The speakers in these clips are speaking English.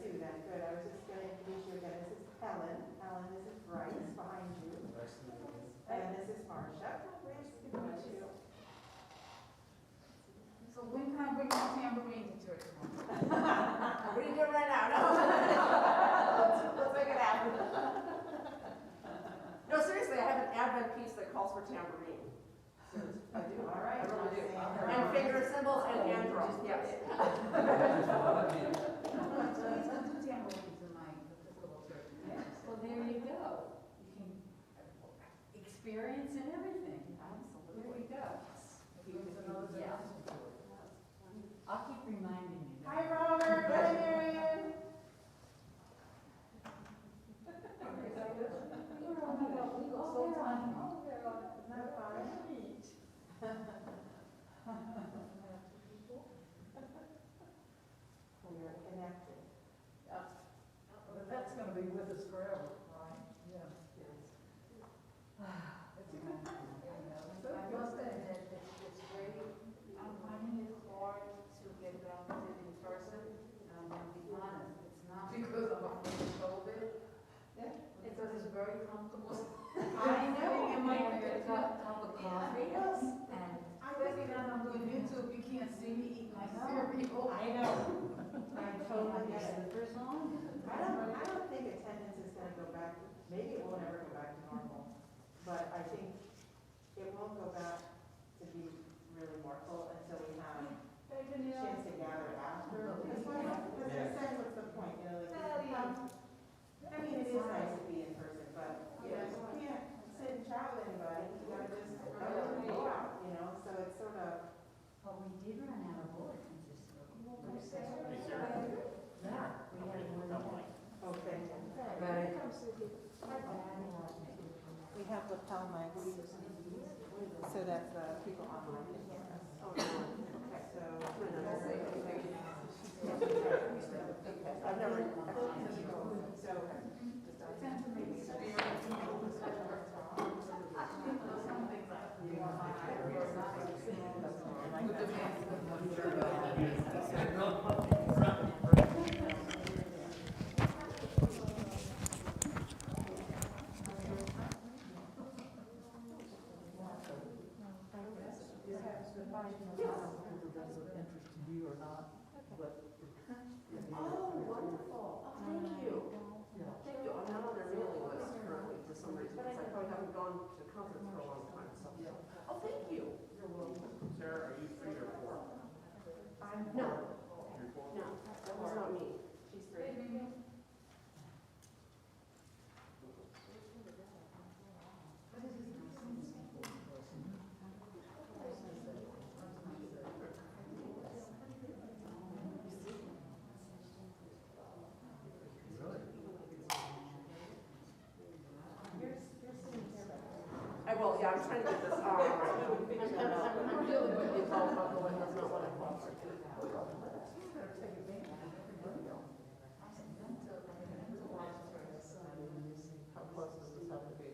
two then, good. I was just going to introduce you again. This is Helen. Helen, this is Bryce behind you. And this is Marcia. Nice to meet you. So when can I bring my tambourine to church? What are you doing right now? No. Let's make it happen. No, seriously, I have an Advent piece that calls for tambourine. I do. All right. I really do. And finger cymbals and hand drums, yes. Well, there you go. You can experience and everything. Absolutely. There you go. Yeah. I'll keep reminding you. Hi, Robert. Hi, Marion. We are connected. But that's going to be with us forever, right? Yeah. It's amazing. I must say that it's great. I'm finding it hard to get down to it in person. I'm going to be honest. It's not because I'm afraid of COVID. It's because it's very comfortable. I know. In my cup of coffee. Yes. And especially when I'm doing YouTube, you can't see me eat my cereal. I know. I totally get it. For long. I don't think attendance is going to go back. Maybe it won't ever go back to normal, but I think it won't go back to be really more full until we have a chance to gather after. Because I said, what's the point? You know, like, I mean, it is nice to be in person, but you know, you can't sit and chat with anybody. You got to just go out. You know, so it's sort of. Well, we did run out of bulletins this year. Yeah. Oh, thank you. We have lapel mics so that the people online can hear us. I've never. You or not, but Oh, wonderful. Oh, thank you. Thank you. I'm not on their mailing list currently for some reason, because I probably haven't gone to conference for a long time. So. Oh, thank you. You're welcome. Sarah, are you 3 or 4? No. No, that was not me. She's 3. Well, yeah, I'm trying to get this on right now. I'm dealing with the phone call going, that's not what I want. How close does this have to be?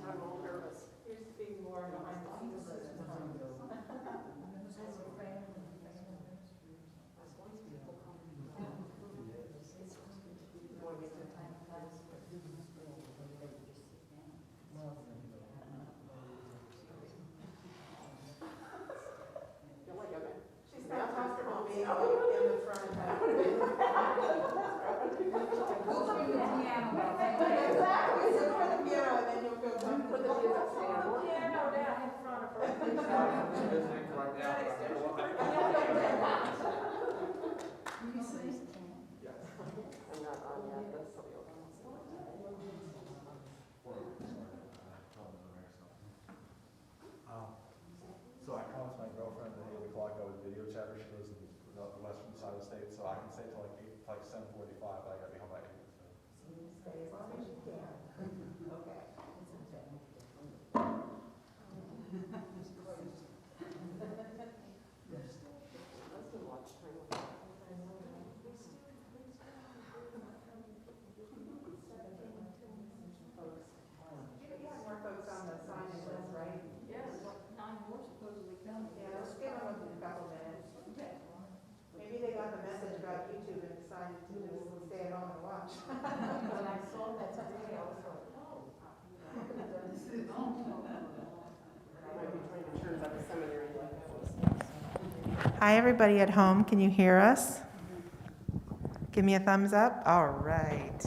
I'm all nervous. Here's being more behind the scenes. She's not comfortable being in the front. Exactly, sit for the piano and then you'll go put the music stand. Piano down in front of her. You see? I'm not on yet, that's something else. So I promised my girlfriend at 8 o'clock I would video chat her. She lives in the western side of the state, so I can stay till like 7:45, but I gotta be home by 8. So. Stay as long as you can. Okay. That's been watch time. You have more folks on the sign-in list, right? Yes, 9 more supposedly coming. Yeah, let's give them a much. When I saw that today, I was like, oh, I could have done this at home. I might be trying to turn about the seminary like that was. Hi, everybody at home. Can you hear us? Give me a thumbs up. All right.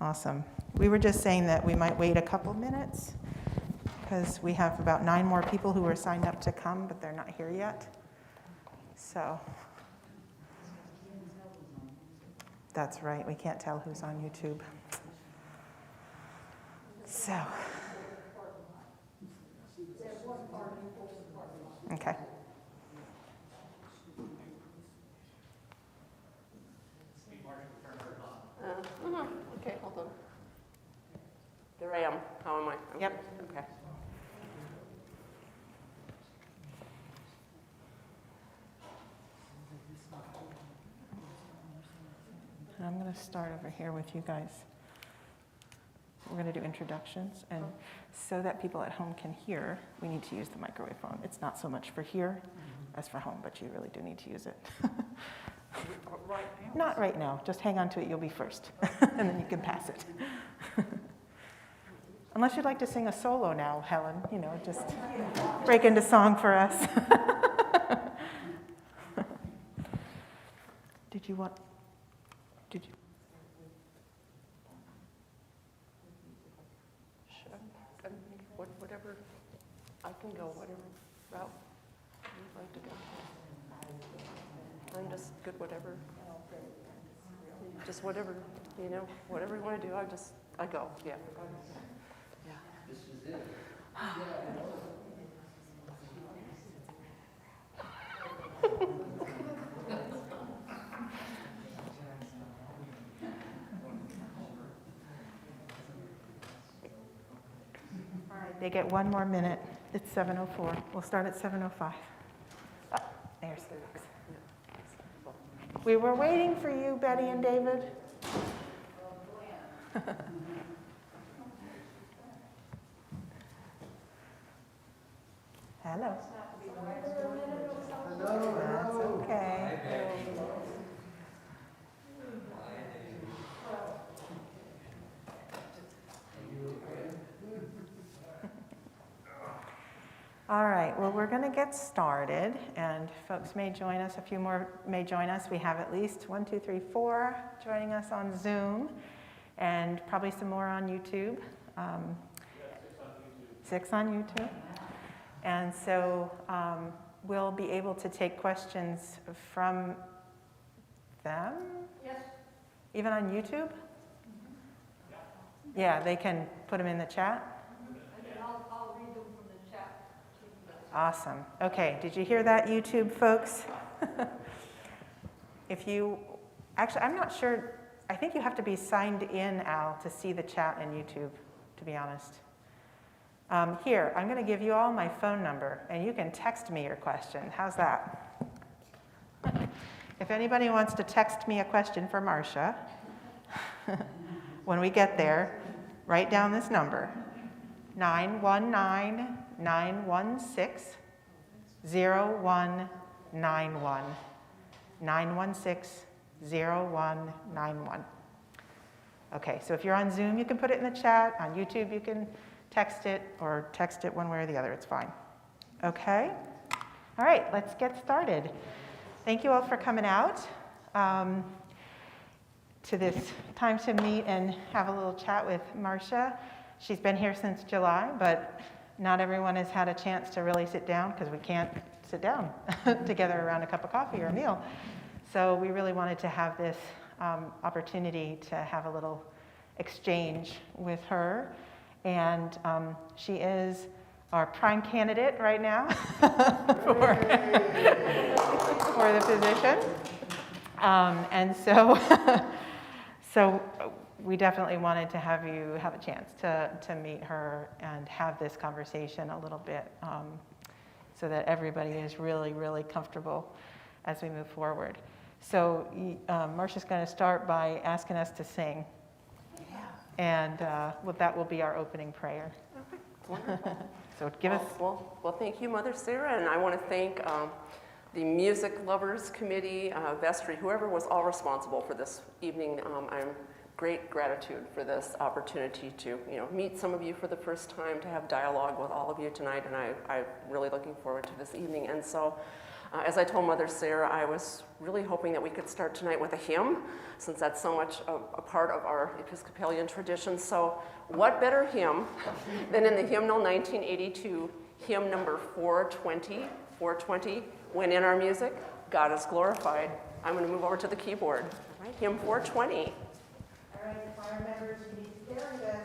Awesome. We were just saying that we might wait a couple minutes because we have about 9 more people who are signed up to come, but they're not here yet. So that's right. We can't tell who's on YouTube. So. Okay. Okay, hold on. There I am. How am I? Yep. Okay. And I'm going to start over here with you guys. We're going to do introductions, and so that people at home can hear, we need to use the microphone. It's not so much for here as for home, but you really do need to use it. Right now? Not right now. Just hang on to it. You'll be first, and then you can pass it. Unless you'd like to sing a solo now, Helen, just break into song for us. Did you? Sure. Whatever, I can go whatever route you'd like to go. I'm just good whatever. Just whatever, whatever you want to do, I go, yeah. Yeah. This is it. They get 1 more minute. It's 7:04. We'll start at 7:05. Oh, there's Felix. We were waiting for you, Betty and David. Hello. That's okay. All right, well, we're going to get started, and folks may join us. A few more may join us. We have at least 1, 2, 3, 4 joining us on Zoom, and probably some more on YouTube. 6 on YouTube. And so we'll be able to take questions from them? Yes. Even on YouTube? Yeah, they can put them in the chat? I'll read them from the chat. Awesome. Okay, did you hear that, YouTube folks? Actually, I'm not sure, I think you have to be signed in, Al, to see the chat in YouTube, to be honest. Here, I'm going to give you all my phone number, and you can text me your question. How's that? If anybody wants to text me a question for Marcia, when we get there, write down this number, 919-916-0191. 916-0191. Okay, so if you're on Zoom, you can put it in the chat. On YouTube, you can text it, or text it one way or the other. It's fine. Okay? All right, let's get started. Thank you all for coming out to this time to meet and have a little chat with Marcia. She's been here since July, but not everyone has had a chance to really sit down because we can't sit down together around a cup of coffee or a meal. So we really wanted to have this opportunity to have a little exchange with her. And she is our prime candidate right now for the position. And so we definitely wanted to have you have a chance to meet her and have this conversation a little bit so that everybody is really, really comfortable as we move forward. So Marcia's going to start by asking us to sing. And that will be our opening prayer. Okay, wonderful. So give us. Well, thank you, Mother Sarah, and I want to thank the music lovers committee, vestry, whoever was all responsible for this evening. I'm great gratitude for this opportunity to, meet some of you for the first time, to have dialogue with all of you tonight, and I'm really looking forward to this evening. And so, as I told Mother Sarah, I was really hoping that we could start tonight with a hymn, since that's so much a part of our Episcopalian tradition. So what better hymn than in the hymnal 1982, hymn number 420, 420, When in Our Music, God is Glorified. I'm going to move over to the keyboard. All right, hymn 420. All right, choir members, you need to carry this.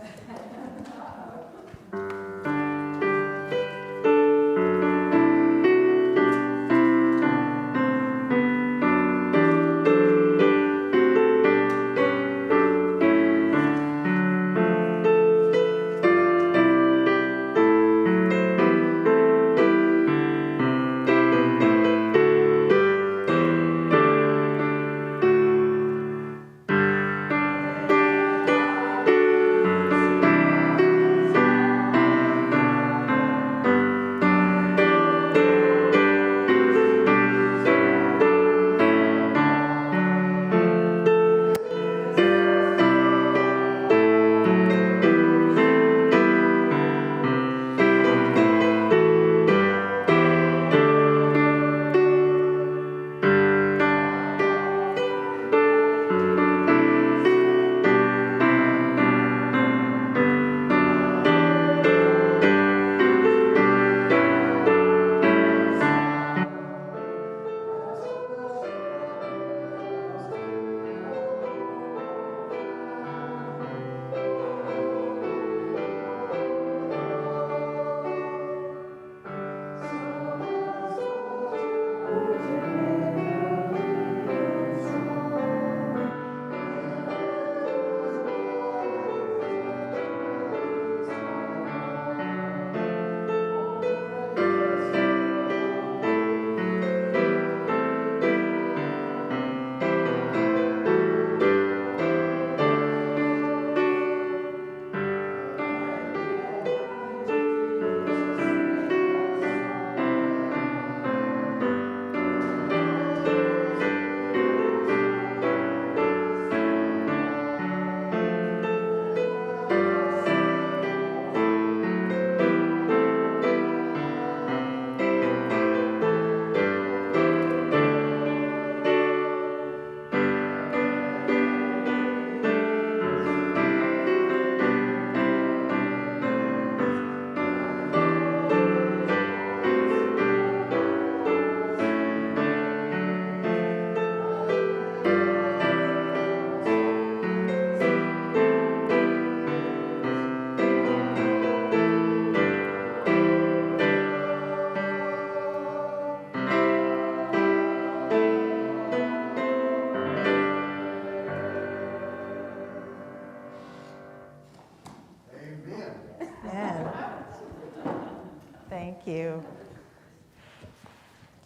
Thank you.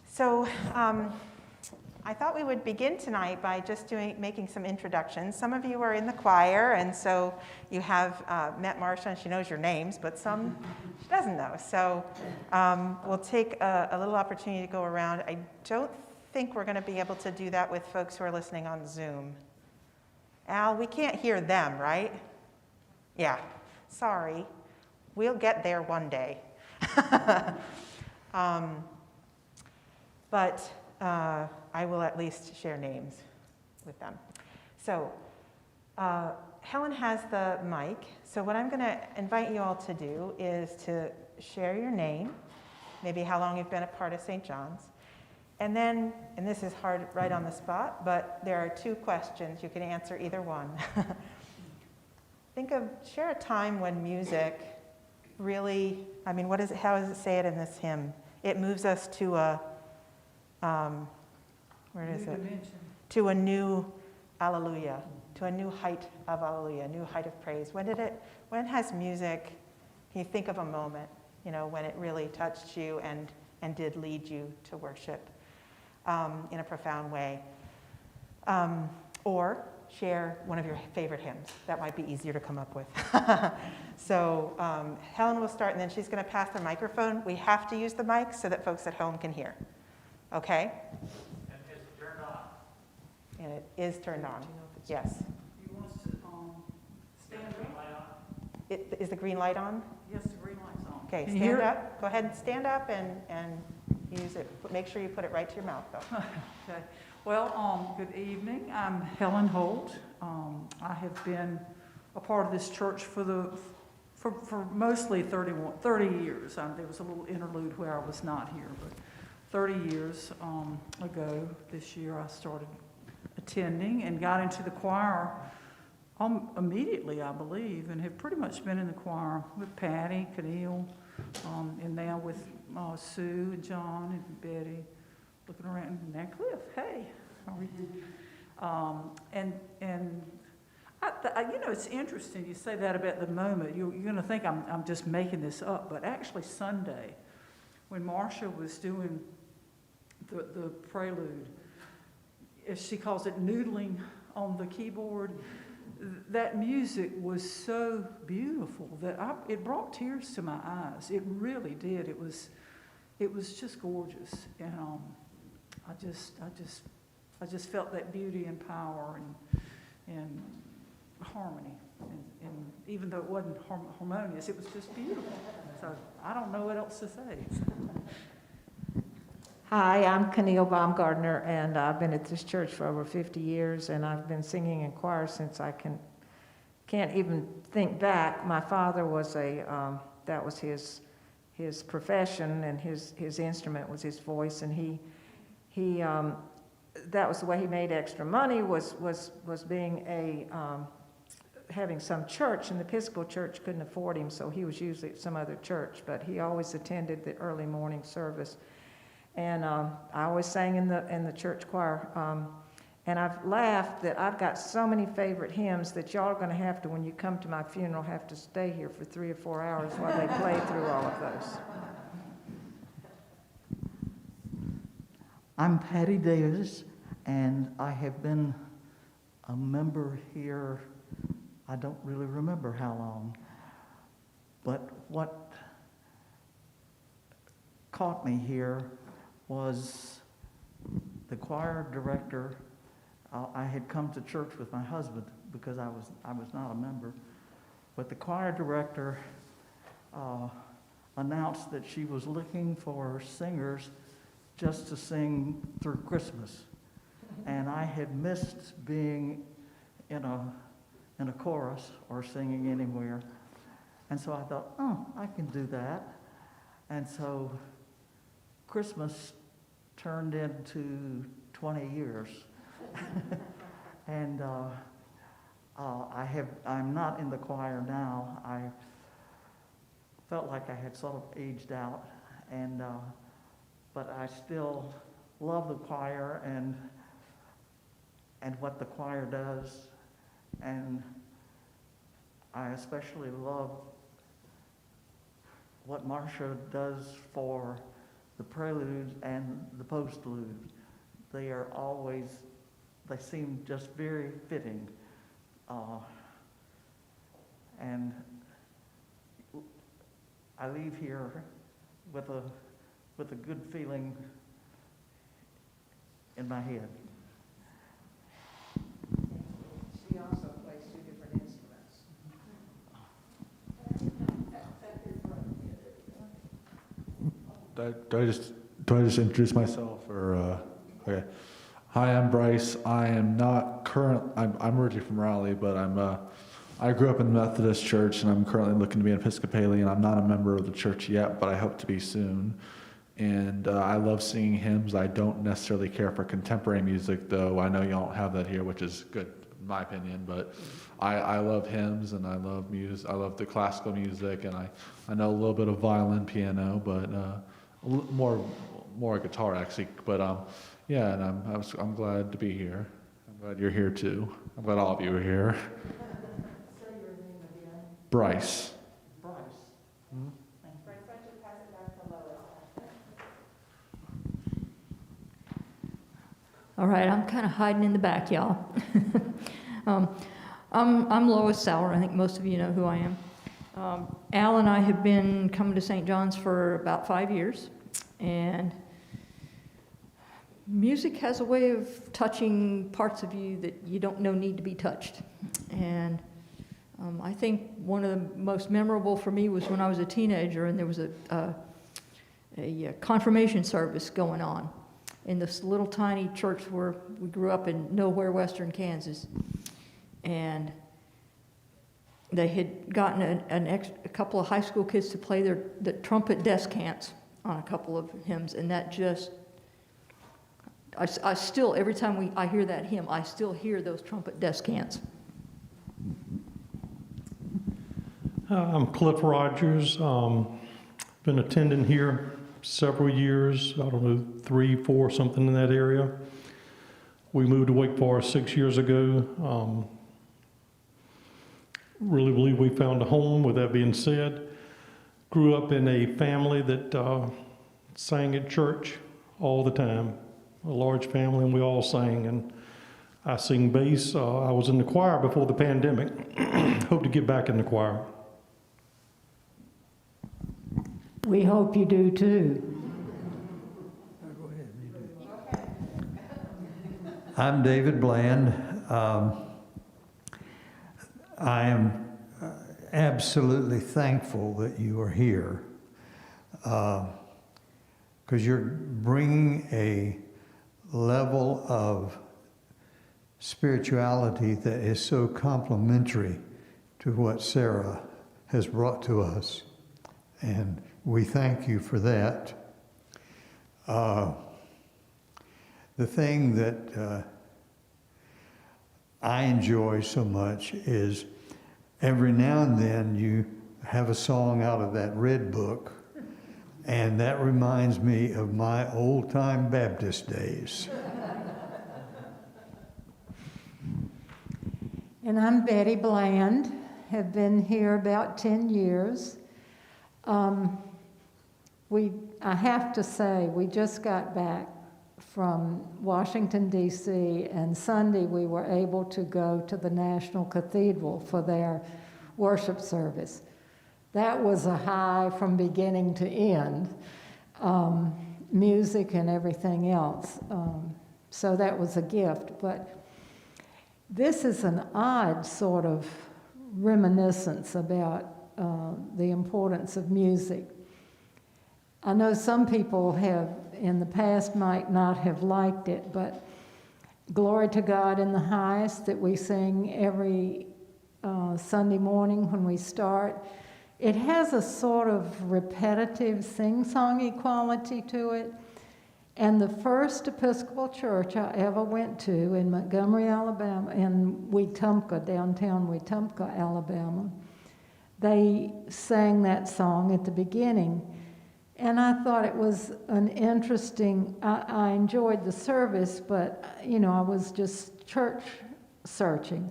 So I thought we would begin tonight by just making some introductions. Some of you are in the choir, and so you have met Marsha, and she knows your names, but some she doesn't know. So we'll take a little opportunity to go around. I don't think we're going to be able to do that with folks who are listening on Zoom. Al, we can't hear them, right? Yeah, sorry. We'll get there one day. But I will at least share names with them. So Helen has the mic. So what I'm going to invite you all to do is to share your name, maybe how long you've been a part of St. John's. And then, and this is hard right on the spot, but there are two questions. You can answer either one. Share a time when music really, I mean, how does it say it in this hymn? It moves us to a, where is it? Dimension. To a new alleluia, to a new height of alleluia, a new height of praise. When has music, can you think of a moment, when it really touched you and did lead you to worship in a profound way? Or share one of your favorite hymns. That might be easier to come up with. So Helen will start, and then she's going to pass the microphone. We have to use the mic so that folks at home can hear. Okay? And it's turned on. And it is turned on, yes. You want us to, stand up? Light on. Is the green light on? Yes, the green light's on. Okay, Can you stand hear it? up, go ahead and stand up and use it. Make sure you put it right to your mouth, though. Okay. Well, good evening. I'm Helen Holt. I have been a part of this church for mostly 30 years. There was a little interlude where I was not here, but 30 years ago this year I started attending and got into the choir immediately, I believe, and have pretty much been in the choir with Patty, Keneal, and now with Sue and John and Betty. Looking around, and now Cliff, hey, how are you? You know, it's interesting you say that about the moment. You're going to think I'm just making this up, but actually Sunday, when Marcia was doing the prelude, as she calls it, noodling on the keyboard, that music was so beautiful that it brought tears to my eyes. It really did. It was just gorgeous, and I just felt that beauty and power and harmony, and even though it wasn't harmonious, it was just beautiful. So I don't know what else to say. Hi, I'm Keneal Baumgartner, and I've been at this church for over 50 years, and I've been singing in choir since I can't even think back. My father was that was his profession, and his instrument was his voice, and he that was the way he made extra money, was being having some church, and the Episcopal church couldn't afford him, so he was usually at some other church, but he always attended the early morning service. And I always sang in the church choir. And I've laughed that I've got so many favorite hymns that y'all are going to have to, when you come to my funeral, have to stay here for 3 or 4 hours while they play through all of those. I'm Patty Davis, and I have been a member here, I don't really remember how long, but what caught me here was the choir director. I had come to church with my husband because I was not a member, but the choir director announced that she was looking for singers just to sing through Christmas, and I had missed being in a chorus or singing anywhere, and so I thought, oh, I can do that, and so Christmas turned into 20 years. And I'm not in the choir now. I felt like I had sort of aged out, and but I still love the choir and what the choir does, and I especially love what Marsha does for the prelude and the postlude. They seem just very fitting. And I leave here with a good feeling in my head. She also plays 2 different instruments. Do I just introduce myself, or okay? Hi, I'm Bryce. I am not I'm originally from Raleigh, but I grew up in the Methodist church, and I'm currently looking to be an Episcopalian. I'm not a member of the church yet, but I hope to be soon. And I love singing hymns. I don't necessarily care for contemporary music, though. I know you don't have that here, which is good, in my opinion. But I love hymns, and I love music. I love the classical music, and I know a little bit of violin, piano, but more guitar actually. But yeah, and I'm glad to be here. I'm glad you're here too. I'm glad all of you are here. Say your name again. Bryce. Bryce. Hmm? Bryce, why don't you pass it back to Lois? All right, I'm kind of hiding in the back, y'all. I'm Lois Sauer. I think most of you know who I am. Al and I have been coming to St. John's for about 5 years, and music has a way of touching parts of you that you don't know need to be touched. And I think one of the most memorable for me was when I was a teenager and there was a confirmation service going on in this little tiny church where we grew up in nowhere, western Kansas. And they had gotten a couple of high school kids to play the trumpet descants on a couple of hymns, and that just, I still, every time I hear that hymn, I still hear those trumpet descants. I'm Cliff Rogers. Been attending here several years, I don't know, 3, 4, something in that area. We moved to Wake Forest 6 years ago. Really believe we found a home. With that being said, grew up in a family that sang at church all the time, a large family, and we all sang. And I sing bass. I was in the choir before the pandemic. Hope to get back in the choir. We hope you do too. I'm David Bland. I am absolutely thankful that you are here because you're bringing a level of spirituality that is so complementary to what Sarah has brought to us. And we thank you for that. The thing that I enjoy so much is every now and then you have a song out of that red book, and that reminds me of my old-time Baptist days. And I'm Betty Bland, have been here about 10 years. I have to say, we just got back from Washington, D.C., and Sunday we were able to go to the National Cathedral for their worship service. That was a high from beginning to end, music and everything else. So that was a gift. But this is an odd sort of reminiscence about the importance of music. I know some people have, in the past, might not have liked it, but glory to God in the highest that we sing every Sunday morning when we start. It has a sort of repetitive sing-songy quality to it. And the first Episcopal church I ever went to in Montgomery, Alabama, in Wetumpka, downtown Wetumpka, Alabama, they sang that song at the beginning. And I thought it was an interesting, I enjoyed the service, but, you know, I was just church searching.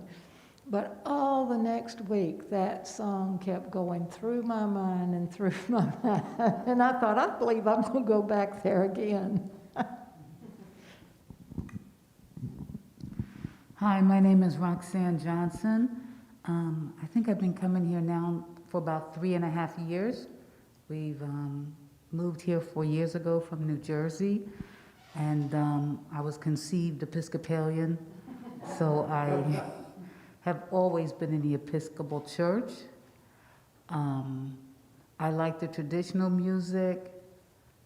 But all the next week, that song kept going through my mind and through my mind. And I thought, I believe I'm going to go back there again. Hi, my name is Roxanne Johnson. I think I've been coming here now for about 3.5 years. We've moved here 4 years ago from New Jersey, and I was conceived Episcopalian, so I have always been in the Episcopal Church. I like the traditional music,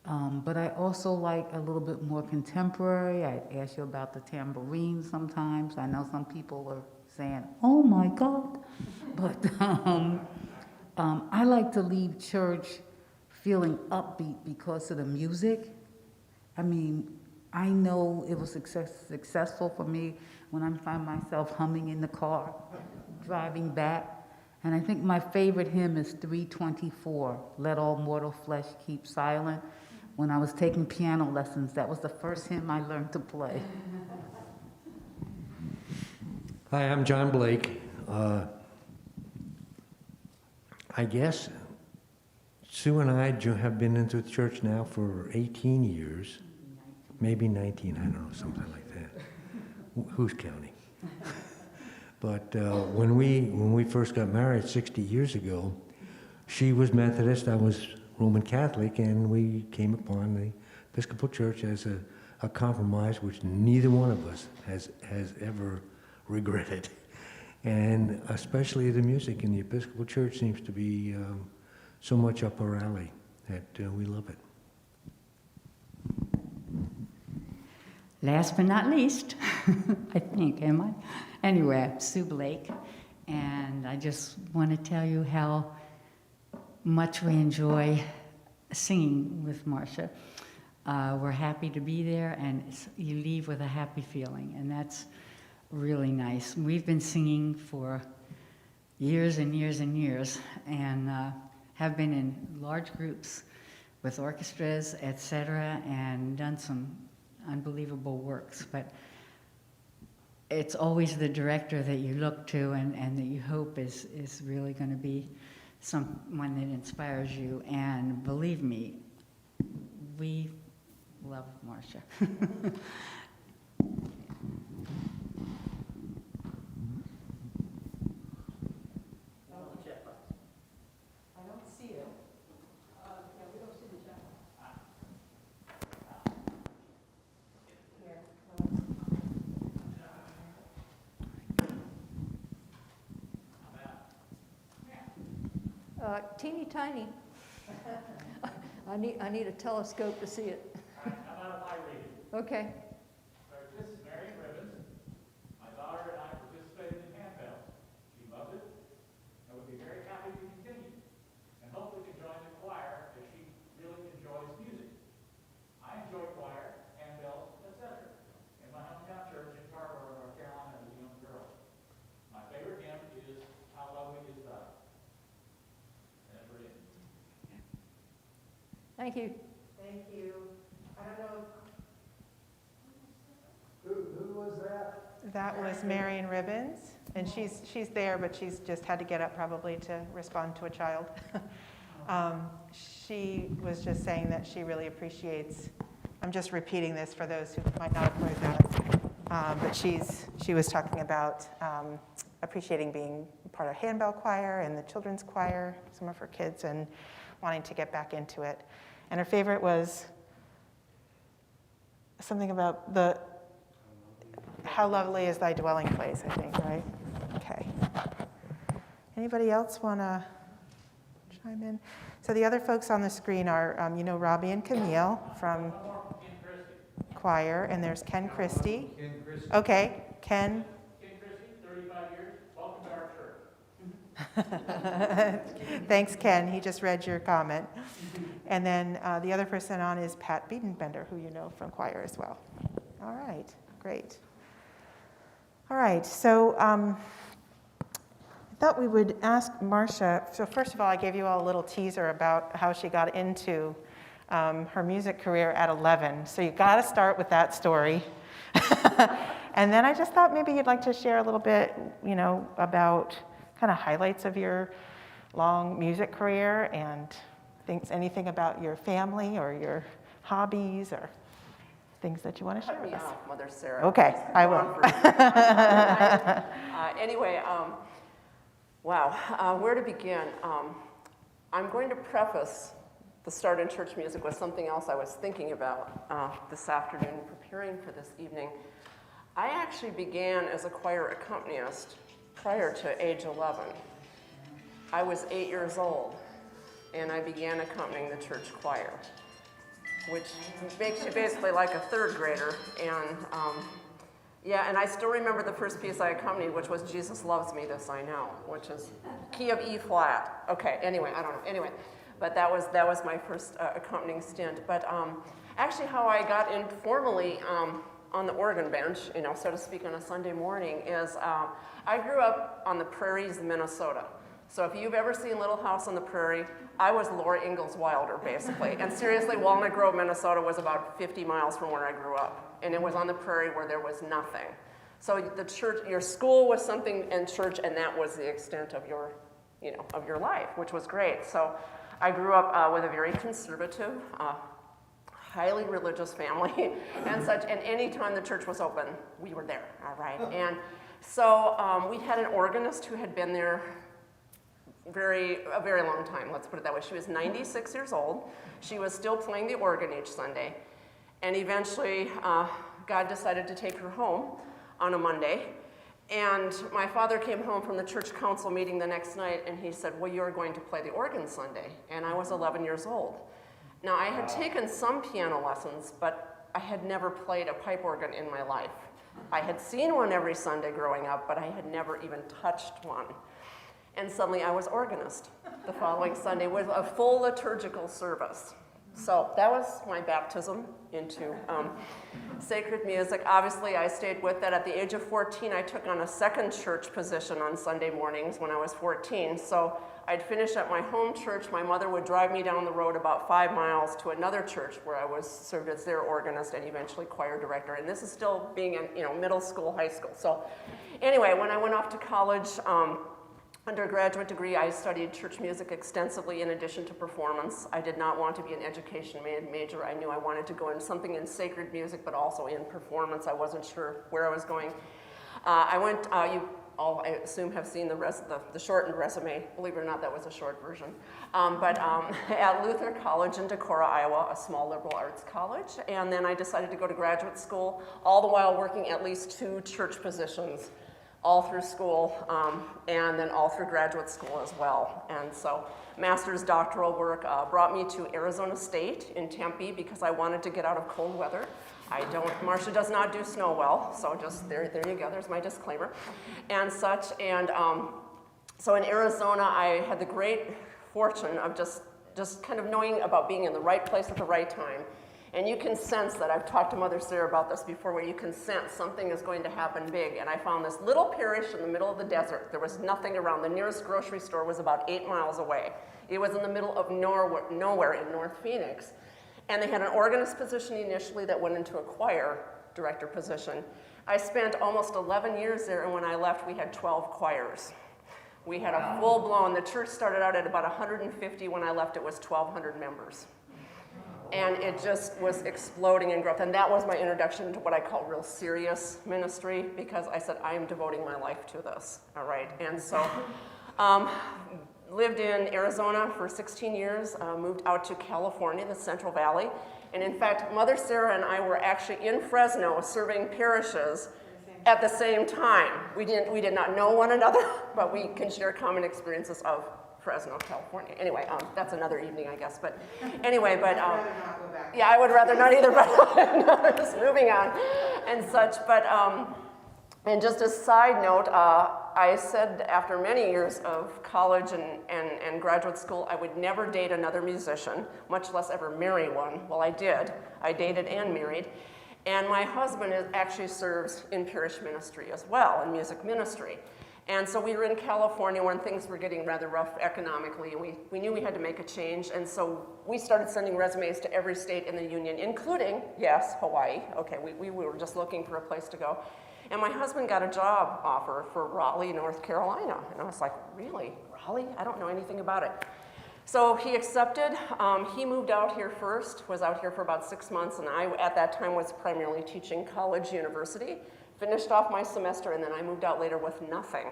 but I also like a little bit more contemporary. I ask you about the tambourine sometimes. I know some people are saying, oh my God, but I like to leave church feeling upbeat because of the music. I mean, I know it was successful for me when I find myself humming in the car, driving back. And I think my favorite hymn is 324, Let All Mortal Flesh Keep Silent. When I was taking piano lessons, that was the first hymn I learned to play. Hi, I'm John Blake. I guess Sue and I have been into the church now for 18 years, maybe 19, I don't know, something like that. Who's counting? But when we first got married 60 years ago, she was Methodist, I was Roman Catholic, and we came upon the Episcopal Church as a compromise which neither one of us has ever regretted. And especially the music in the Episcopal Church seems to be so much up our alley that we love it. Last but not least, I think, am I? Anyway, Sue Blake, and I just want to tell you how much we enjoy singing with Marcia. We're happy to be there, and you leave with a happy feeling, and that's really nice. We've been singing for years and years and years, and have been in large groups with orchestras, etc., and done some unbelievable works. But it's always the director that you look to and that you hope is really going to be someone that inspires you. And believe me, we love Marcia. Teeny tiny. I need a telescope to see it. How about if I read it? Okay. This is Mary Ribbons. My daughter and I participated in handbells. She loved it and would be very happy to continue, and hopefully can join the choir as she really enjoys music. I enjoy choir, handbells, etc. in my hometown church in Carver, North Carolina as a young girl. My favorite hymn is How Lovely Is Thy. That's brilliant. Thank you. Thank you. I don't know. Who was that? That was Marion Ribbons, and she's there, but she's just had to get up probably to respond to a child. She was just saying that she really appreciates, I'm just repeating this for those who might not have heard that, but she was talking about appreciating being part of handbell choir and the children's choir, some of her kids, and wanting to get back into it. And her favorite was something about the How Lovely Is Thy Dwelling Place, I think, right? Okay. Anybody else want to chime in? So the other folks on the screen are, Robbie and Camille from choir, and there's Ken Christie. Ken Christie. Okay, Ken. Ken Christie, 35 years. Welcome to our church. Thanks, Ken. He just read your comment. And then the other person on is Pat Biedenbender, who you know from choir as well. All right, great. All right, so I thought we would ask Marcia. So first of all, I gave you all a little teaser about how she got into her music career at 11. So you got to start with that story. And then I just thought maybe you'd like to share a little bit, about kind of highlights of your long music career and anything about your family or your hobbies or things that you want to share with us. Cut me off, Mother Sarah. Okay, I will. Anyway, wow, where to begin? I'm going to preface the start in church music with something else I was thinking about this afternoon, preparing for this evening. I actually began as a choir accompanist prior to age 11. I was 8 years old, and I began accompanying the church choir, which makes you basically like a third grader. And and I still remember the first piece I accompanied, which was Jesus Loves Me, This I Know, which is key of E flat. Okay, anyway, I don't know. Anyway, but that was my first accompanying stint. But actually how I got in formally on the organ bench, so to speak, on a Sunday morning is I grew up on the prairies of Minnesota. So if you've ever seen Little House on the Prairie, I was Laura Ingalls Wilder, basically. And seriously, Walnut Grove, Minnesota was about 50 miles from where I grew up. And it was on the prairie where there was nothing. So the church, your school was something in church, and that was the extent of your, of your life, which was great. So I grew up with a very conservative, highly religious family and such. And any time the church was open, we were there, all right? And so we had an organist who had been there a very long time, let's put it that way. She was 96 years old. She was still playing the organ each Sunday. And eventually, God decided to take her home on a Monday. And my father came home from the church council meeting the next night, and he said, well, you're going to play the organ Sunday. And I was 11 years old. Now, I had taken some piano lessons, but I had never played a pipe organ in my life. I had seen one every Sunday growing up, but I had never even touched one. And suddenly I was organist the following Sunday with a full liturgical service. So that was my baptism into sacred music. Obviously, I stayed with that. At the age of 14, I took on a second church position on Sunday mornings when I was 14. So I'd finish at my home church. My mother would drive me down the road about 5 miles to another church where I was served as their organist and eventually choir director. And this is still being in middle school, high school. So anyway, when I went off to college, undergraduate degree, I studied church music extensively in addition to performance. I did not want to be an education major. I knew I wanted to go into something in sacred music, but also in performance. I wasn't sure where I was going. I went, you all, I assume, have seen the shortened resume. Believe it or not, that was a short version. At Luther College in Decorah, Iowa, a small liberal arts college. And then I decided to go to graduate school, all the while working at least 2 church positions all through school, and then all through graduate school as well. And so master's doctoral work brought me to Arizona State in Tempe because I wanted to get out of cold weather. Marcia does not do snow well, so just there you go, there's my disclaimer and such. And so in Arizona, I had the great fortune of just kind of knowing about being in the right place at the right time. And you can sense that, I've talked to Mother Sarah about this before, where you can sense something is going to happen big. And I found this little parish in the middle of the desert. There was nothing around. The nearest grocery store was about 8 miles away. It was in the middle of nowhere in North Phoenix. And they had an organist position initially that went into a choir director position. I spent almost 11 years there, and when I left, we had 12 choirs. We had a full-blown, the church started out at about 150. When I left, it was 1,200 members. And it just was exploding in growth. And that was my introduction to what I call real serious ministry, because I said, I am devoting my life to this, all right? And so lived in Arizona for 16 years, moved out to California, the Central Valley. And in fact, Mother Sarah and I were actually in Fresno serving parishes at the same time. We did not know one another, but we can share common experiences of Fresno, California. Anyway, that's another evening, I guess. But anyway, yeah, I would rather not either. But just moving on and such. But and just a side note, I said after many years of college and graduate school, I would never date another musician, much less ever marry one. Well, I did. I dated and married. And my husband actually serves in parish ministry as well, in music ministry. And so we were in California when things were getting rather rough economically, and we knew we had to make a change, and so we started sending resumes to every state in the union, including, yes, Hawaii. Okay, we were just looking for a place to go. And my husband got a job offer for Raleigh, North Carolina. And I was like, really? Raleigh? I don't know anything about it. So he accepted. He moved out here first, was out here for about 6 months, and I, at that time, was primarily teaching college, university. Finished off my semester, and then I moved out later with nothing,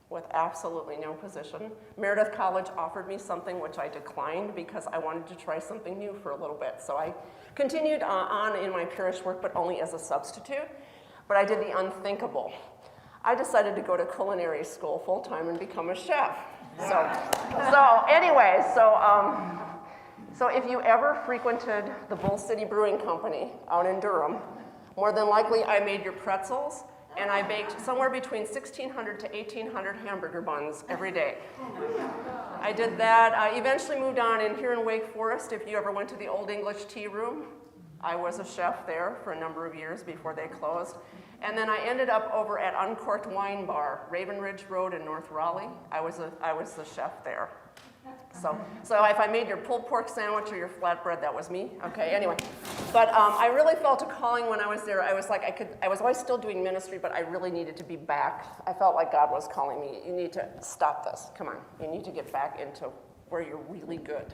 with absolutely no position. Meredith College offered me something which I declined because I wanted to try something new for a little bit. So I continued on in my parish work, but only as a substitute. But I did the unthinkable. I decided to go to culinary school full-time and become a chef. So anyway, so if you ever frequented the Bull City Brewing Company out in Durham, more than likely I made your pretzels, and I baked somewhere between 1,600 to 1,800 hamburger buns every day. I did that. I eventually moved on, and here in Wake Forest, if you ever went to the Old English Tea Room, I was a chef there for a number of years before they closed. And then I ended up over at Uncorked Wine Bar, Raven Ridge Road in North Raleigh. I was the chef there. So if I made your pulled pork sandwich or your flatbread, that was me. Okay, anyway. But I really felt a calling when I was there. I was like, I was always still doing ministry, but I really needed to be back. I felt like God was calling me. You need to stop this. Come on. You need to get back into where you're really good,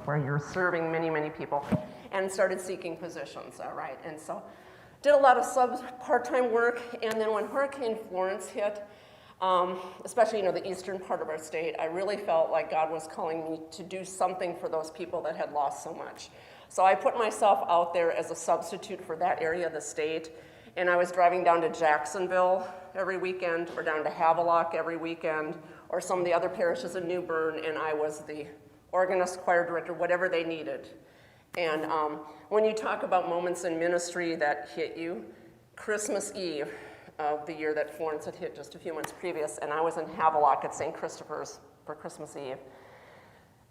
where you're serving many, many people, and started seeking positions, all right? And so did a lot of part-time work, and then when Hurricane Florence hit, especially, the eastern part of our state, I really felt like God was calling me to do something for those people that had lost so much. So I put myself out there as a substitute for that area of the state, and I was driving down to Jacksonville every weekend, or down to Havelock every weekend, or some of the other parishes in New Bern, and I was the organist, choir director, whatever they needed. And when you talk about moments in ministry that hit you, Christmas Eve of the year that Florence had hit just a few months previous, and I was in Havelock at St. Christopher's for Christmas Eve.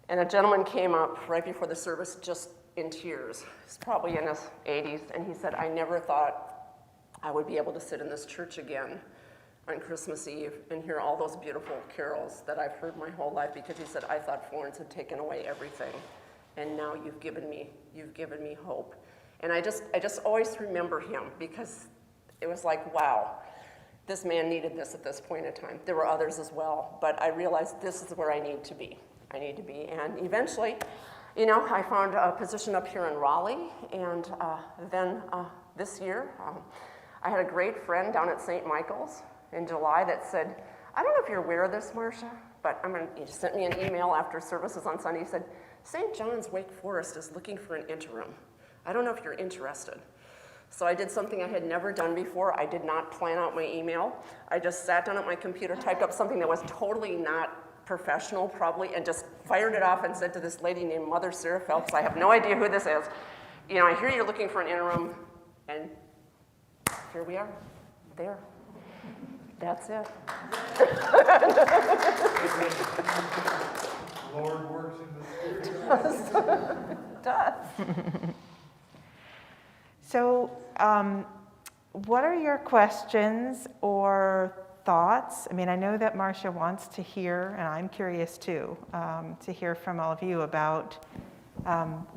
And a gentleman came up right before the service just in tears. He's probably in his 80s, and he said, I never thought I would be able to sit in this church again on Christmas Eve and hear all those beautiful carols that I've heard my whole life, because he said, I thought Florence had taken away everything, and now you've given me hope. And I just always remember him, because it was like, wow, this man needed this at this point in time. There were others as well, but I realized this is where I need to be. And eventually, you know, I found a position up here in Raleigh, and then this year, I had a great friend down at St. Michael's in July that said, I don't know if you're aware of this, Marcia, but he sent me an email after services on Sunday. He said, St. John's Wake Forest is looking for an interim. I don't know if you're interested. So I did something I had never done before. I did not plan out my email. I just sat down at my computer, typed up something that was totally not professional probably, and just fired it off and said to this lady named Mother Sarah Phelps, I have no idea who this is. You know, I hear you're looking for an interim, and here we are, there. That's it. Lord works in the spirit. Does. So, what are your questions or thoughts? I mean, I know that Marcia wants to hear, and I'm curious too, to hear from all of you about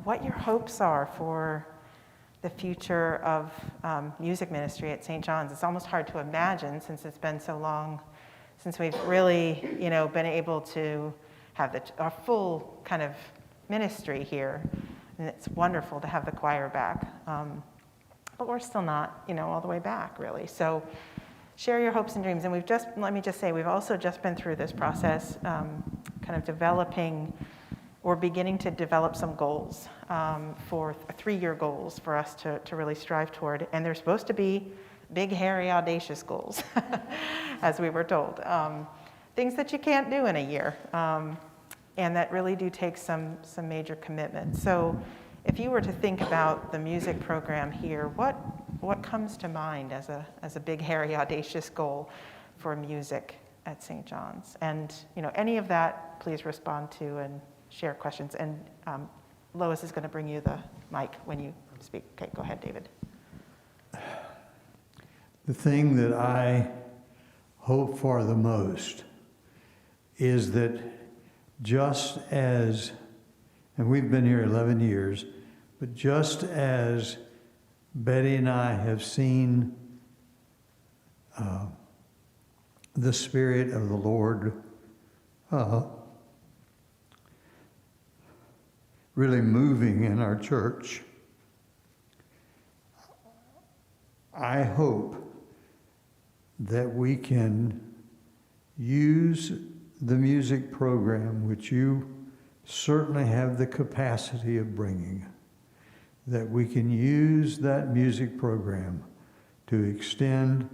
what your hopes are for the future of music ministry at St. John's. It's almost hard to imagine, since it's been so long since we've really, you know, been able to have our full kind of ministry here. And it's wonderful to have the choir back. But we're still not, you know, all the way back, really. So share your hopes and dreams. And let me just say, we've also just been through this process, kind of developing, or beginning to develop some goals for 3-year goals for us to really strive toward. And they're supposed to be big, hairy, audacious goals, as we were told. Things that you can't do in a year, and that really do take some major commitment. So if you were to think about the music program here, what comes to mind as a big, hairy, audacious goal for music at St. John's? And you know, any of that, please respond to and share questions. And Lois is going to bring you the mic when you speak. Okay, go ahead, David. The thing that I hope for the most is that just as, and we've been here 11 years, but just as Betty and I have seen the Spirit of the Lord really moving in our church, I hope that we can use the music program, which you certainly have the capacity of bringing, that we can use that music program to extend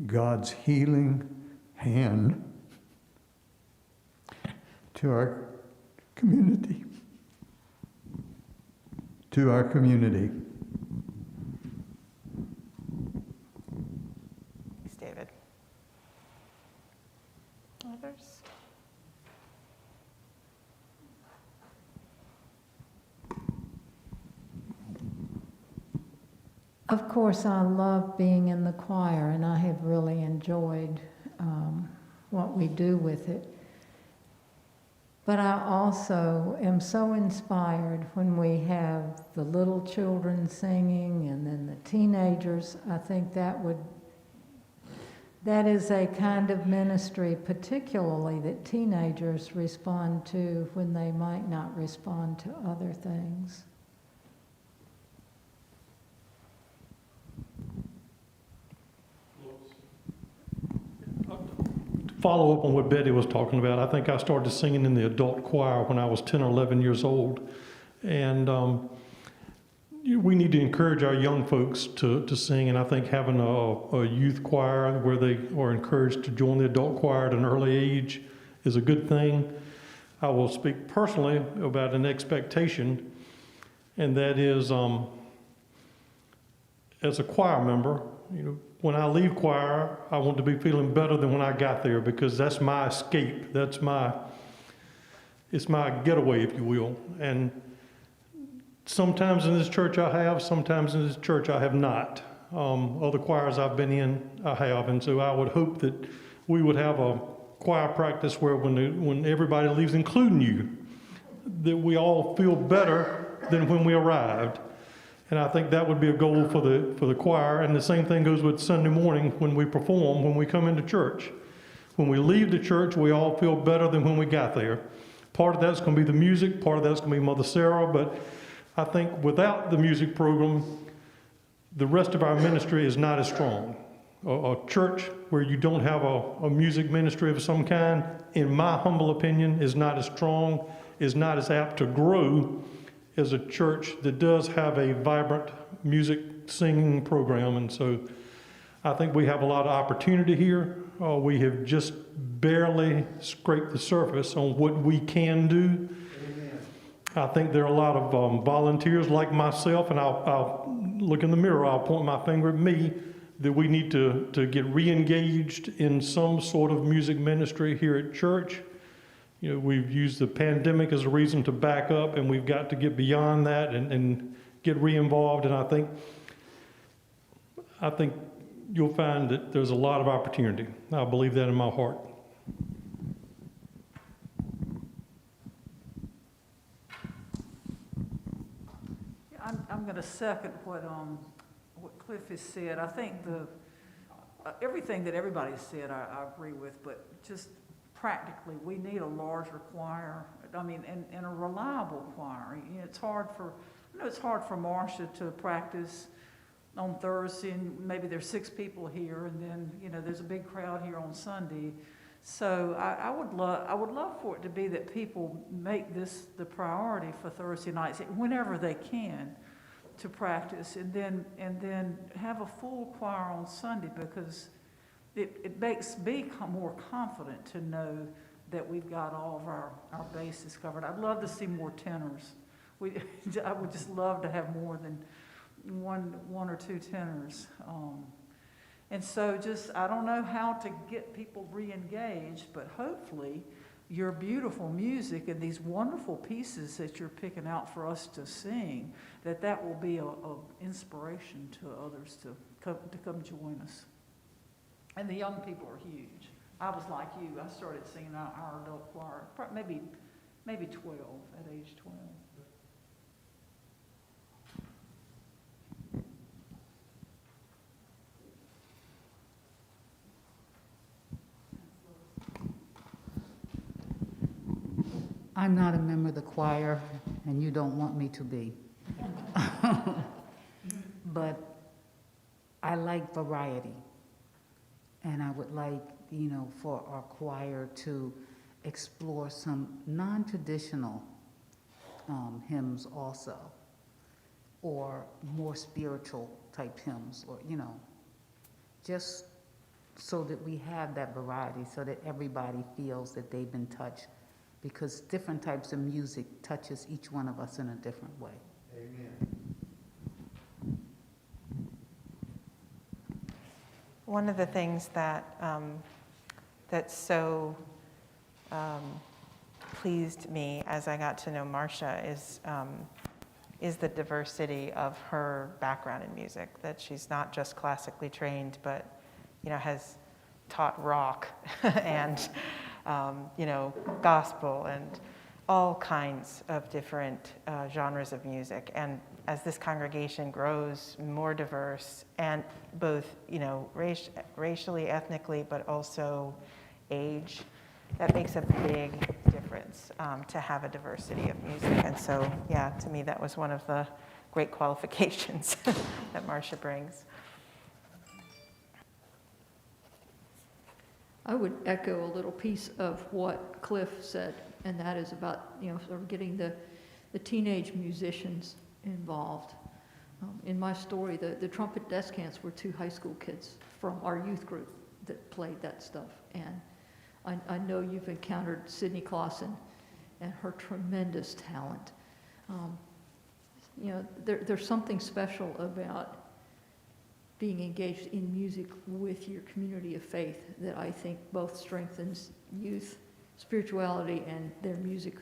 God's healing hand to our community. To our community. Thanks, David. Others? Of course, I love being in the choir, and I have really enjoyed what we do with it. But I also am so inspired when we have the little children singing and then the teenagers. I think that is a kind of ministry, particularly that teenagers respond to when they might not respond to other things. Follow up on what Betty was talking about, I think I started singing in the adult choir when I was 10 or 11 years old. And we need to encourage our young folks to sing, and I think having a youth choir where they are encouraged to join the adult choir at an early age is a good thing. I will speak personally about an expectation, and that is, as a choir member, when I leave choir, I want to be feeling better than when I got there, because that's my escape. It's my getaway, if you will. And sometimes in this church I have, sometimes in this church I have not. Other choirs I've been in, I have. And so I would hope that we would have a choir practice where when everybody leaves, including you, that we all feel better than when we arrived. And I think that would be a goal for the choir. And the same thing goes with Sunday morning when we perform, when we come into church. When we leave the church, we all feel better than when we got there. Part of that's going to be the music, part of that's going to be Mother Sarah, but I think without the music program, the rest of our ministry is not as strong. A church where you don't have a music ministry of some kind, in my humble opinion, is not as strong, is not as apt to grow as a church that does have a vibrant music singing program. And so I think we have a lot of opportunity here. We have just barely scraped the surface on what we can do. Amen. I think there are a lot of volunteers like myself, and I'll look in the mirror, I'll point my finger at me, that we need to get re-engaged in some sort of music ministry here at church. We've used the pandemic as a reason to back up, and we've got to get beyond that and get re-involved. And I think you'll find that there's a lot of opportunity. I believe that in my heart. I'm going to second what Cliff has said. I think everything that everybody said I agree with, but just practically, we need a larger choir. I mean, and a reliable choir. It's hard for Marcia to practice on Thursday, and maybe there's 6 people here, and then there's a big crowd here on Sunday. So I would love for it to be that people make this the priority for Thursday nights whenever they can to practice, and then have a full choir on Sunday, because it makes me more confident to know that we've got all of our bases covered. I'd love to see more tenors. I would just love to have more than one or two tenors. And so I don't know how to get people re-engaged, but hopefully your beautiful music and these wonderful pieces that you're picking out for us to sing, that will be a inspiration to others to come join us. And the young people are huge. I was like you. I started singing our adult choir, maybe 12, at age 12. I'm not a member of the choir, and you don't want me to be. But I like variety. And I would like, for our choir to explore some non-traditional hymns also, or more spiritual type hymns, or, just so that we have that variety, so that everybody feels that they've been touched, because different types of music touches each one of us in a different way. Amen. One of the things that that so pleased me as I got to know Marcia is the diversity of her background in music. That she's not just classically trained, but has taught rock and gospel and all kinds of different genres of music. And as this congregation grows more diverse, and both, racially, ethnically, but also age, that makes a big difference to have a diversity of music. And so, yeah, to me, that was one of the great qualifications that Marcia brings. I would echo a little piece of what Cliff said, and that is about, sort of getting the teenage musicians involved. In my story, the trumpet descants were 2 high school kids from our youth group that played that stuff. And I know you've encountered Sydney Clausen and her tremendous talent. There's something special about being engaged in music with your community of faith that I think both strengthens youth spirituality and their music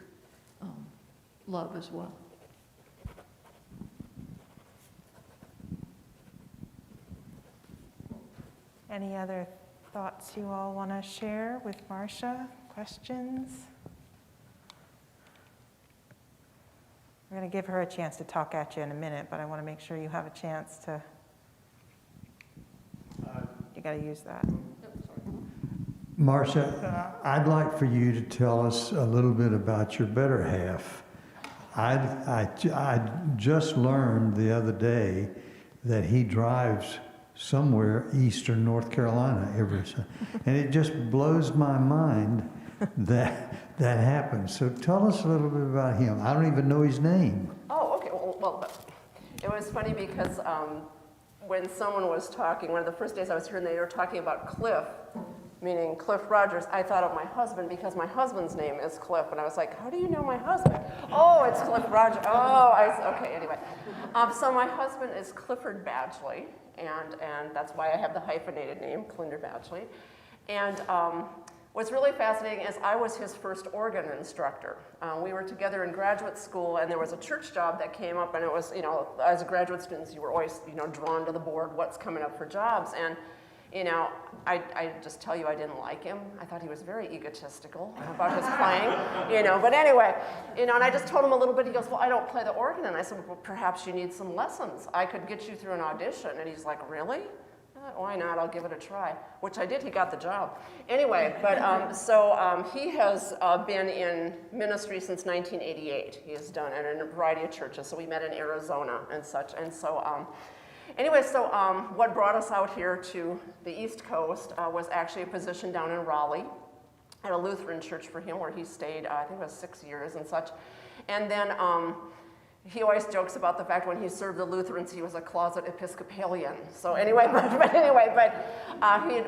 love as well. Any other thoughts you all want to share with Marcia? Questions? We're going to give her a chance to talk at you in a minute, but I want to make sure you have a chance to. You got to use that. Marcia, I'd like for you to tell us a little bit about your better half. I just learned the other day that he drives somewhere eastern North Carolina and it just blows my mind that happens. So tell us a little bit about him. I don't even know his name. Oh, okay. Well, it was funny because when someone was talking, one of the first days I was here, and they were talking about Cliff, meaning Cliff Rogers, I thought of my husband because my husband's name is Cliff, and I was like, how do you know my husband? Oh, it's Cliff Rogers. Oh, okay, anyway. So my husband is Klinder-Badgley, and that's why I have the hyphenated name, Klinder-Badgley. And what's really fascinating is I was his first organ instructor. We were together in graduate school, and there was a church job that came up, and it was, as a graduate student, you were always, drawn to the board, what's coming up for jobs. And I just tell you, I didn't like him. I thought he was very egotistical about his playing, but anyway, and I just told him a little bit. He goes, well, I don't play the organ. And I said, well, perhaps you need some lessons. I could get you through an audition. And he's like, really? Why not? I'll give it a try, which I did. He got the job. Anyway, but he has been in ministry since 1988. He has done it in a variety of churches. So we met in Arizona and such. And so anyway, so what brought us out here to the East Coast was actually a position down in Raleigh at a Lutheran church for him where he stayed, I think it was 6 years and such. And then he always jokes about the fact when he served the Lutherans, he was a closet Episcopalian. So anyway,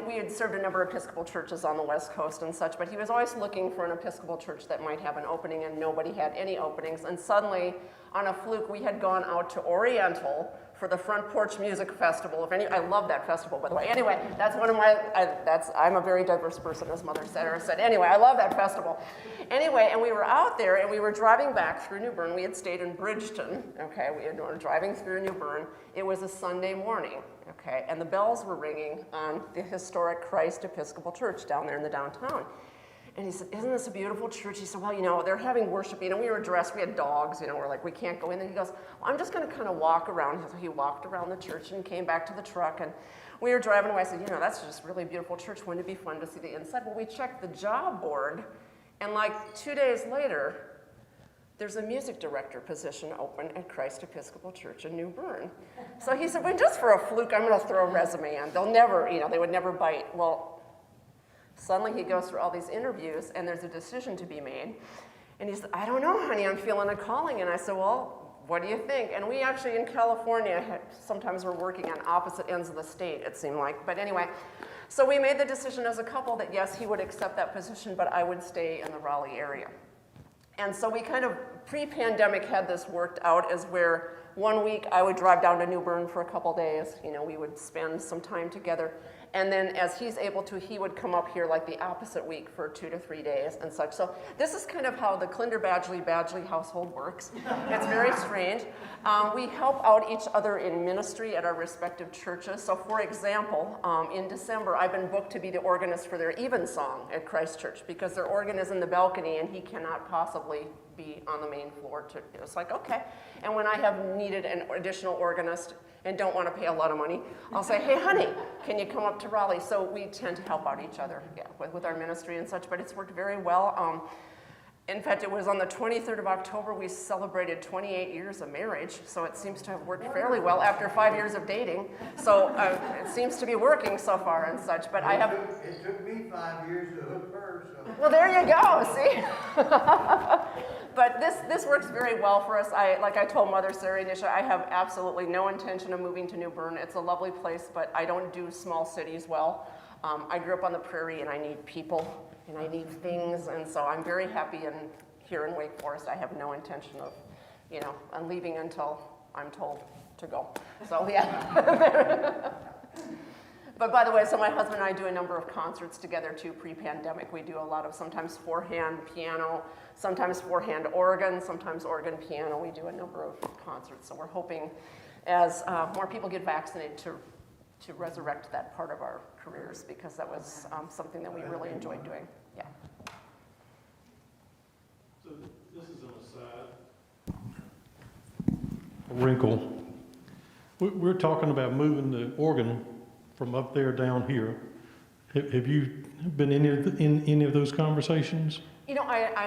we had served a number of Episcopal churches on the West Coast and such, but he was always looking for an Episcopal church that might have an opening, and nobody had any openings. And suddenly, on a fluke, we had gone out to Oriental for the Front Porch Music Festival. I love that festival, by the way. Anyway, that's one of my, I'm a very diverse person, as Mother said. Anyway, I love that festival. Anyway, and we were out there, and we were driving back through New Bern. We had stayed in Bridgeton, okay? We were driving through New Bern. It was a Sunday morning, okay? And the bells were ringing on the historic Christ Episcopal Church down there in the downtown. And he said, isn't this a beautiful church? He said, well, they're having worship. We were dressed, we had dogs, we're like, we can't go in. And he goes, well, I'm just going to kind of walk around. So he walked around the church and came back to the truck. And we were driving away. I said, that's just really a beautiful church. Wouldn't it be fun to see the inside? Well, we checked the job board. And like 2 days later, there's a music director position open at Christ Episcopal Church in New Bern. So he said, well, just for a fluke, I'm going to throw a resume in. They'll never, they would never bite. Well, suddenly he goes through all these interviews, and there's a decision to be made. And he said, I don't know, honey, I'm feeling a calling. And I said, well, what do you think? And we actually, in California, sometimes we're working on opposite ends of the state, it seemed like. But anyway, so we made the decision as a couple that, yes, he would accept that position, but I would stay in the Raleigh area. And so we kind of, pre-pandemic, had this worked out as where 1 week I would drive down to New Bern for a couple days. We would spend some time together. And then as he's able to, he would come up here like the opposite week for 2 to 3 days and such. So this is kind of how the Klinder-Badgley household works. It's very strange. We help out each other in ministry at our respective churches. So for example, in December, I've been booked to be the organist for their evensong at Christ Church because their organ is in the balcony and he cannot possibly be on the main floor. It's like, okay. And when I have needed an additional organist and don't want to pay a lot of money, I'll say, hey, honey, can you come up to Raleigh? So we tend to help out each other with our ministry and such, but it's worked very well. In fact, it was on the 23rd of October, we celebrated 28 years of marriage, so it seems to have worked fairly well after 5 years of dating. So it seems to be working so far and such, but I have... It took me 5 years to hook her, so... Well, there you go, see? But this works very well for us. Like I told Mother Sarah initially, I have absolutely no intention of moving to New Bern. It's a lovely place, but I don't do small cities well. I grew up on the prairie, and I need people, and I need things, and so I'm very happy here in Wake Forest. I have no intention of, I'm leaving until I'm told to go. So yeah. But by the way, so my husband and I do a number of concerts together too, pre-pandemic. We do a lot of sometimes four-hand piano, sometimes four-hand organ, sometimes organ piano. We do a number of concerts. So we're hoping as more people get vaccinated to resurrect that part of our careers, because that was something that we really enjoyed doing. Yeah. So this is an aside. A wrinkle. We're talking about moving the organ from up there down here. Have you been in any of those conversations?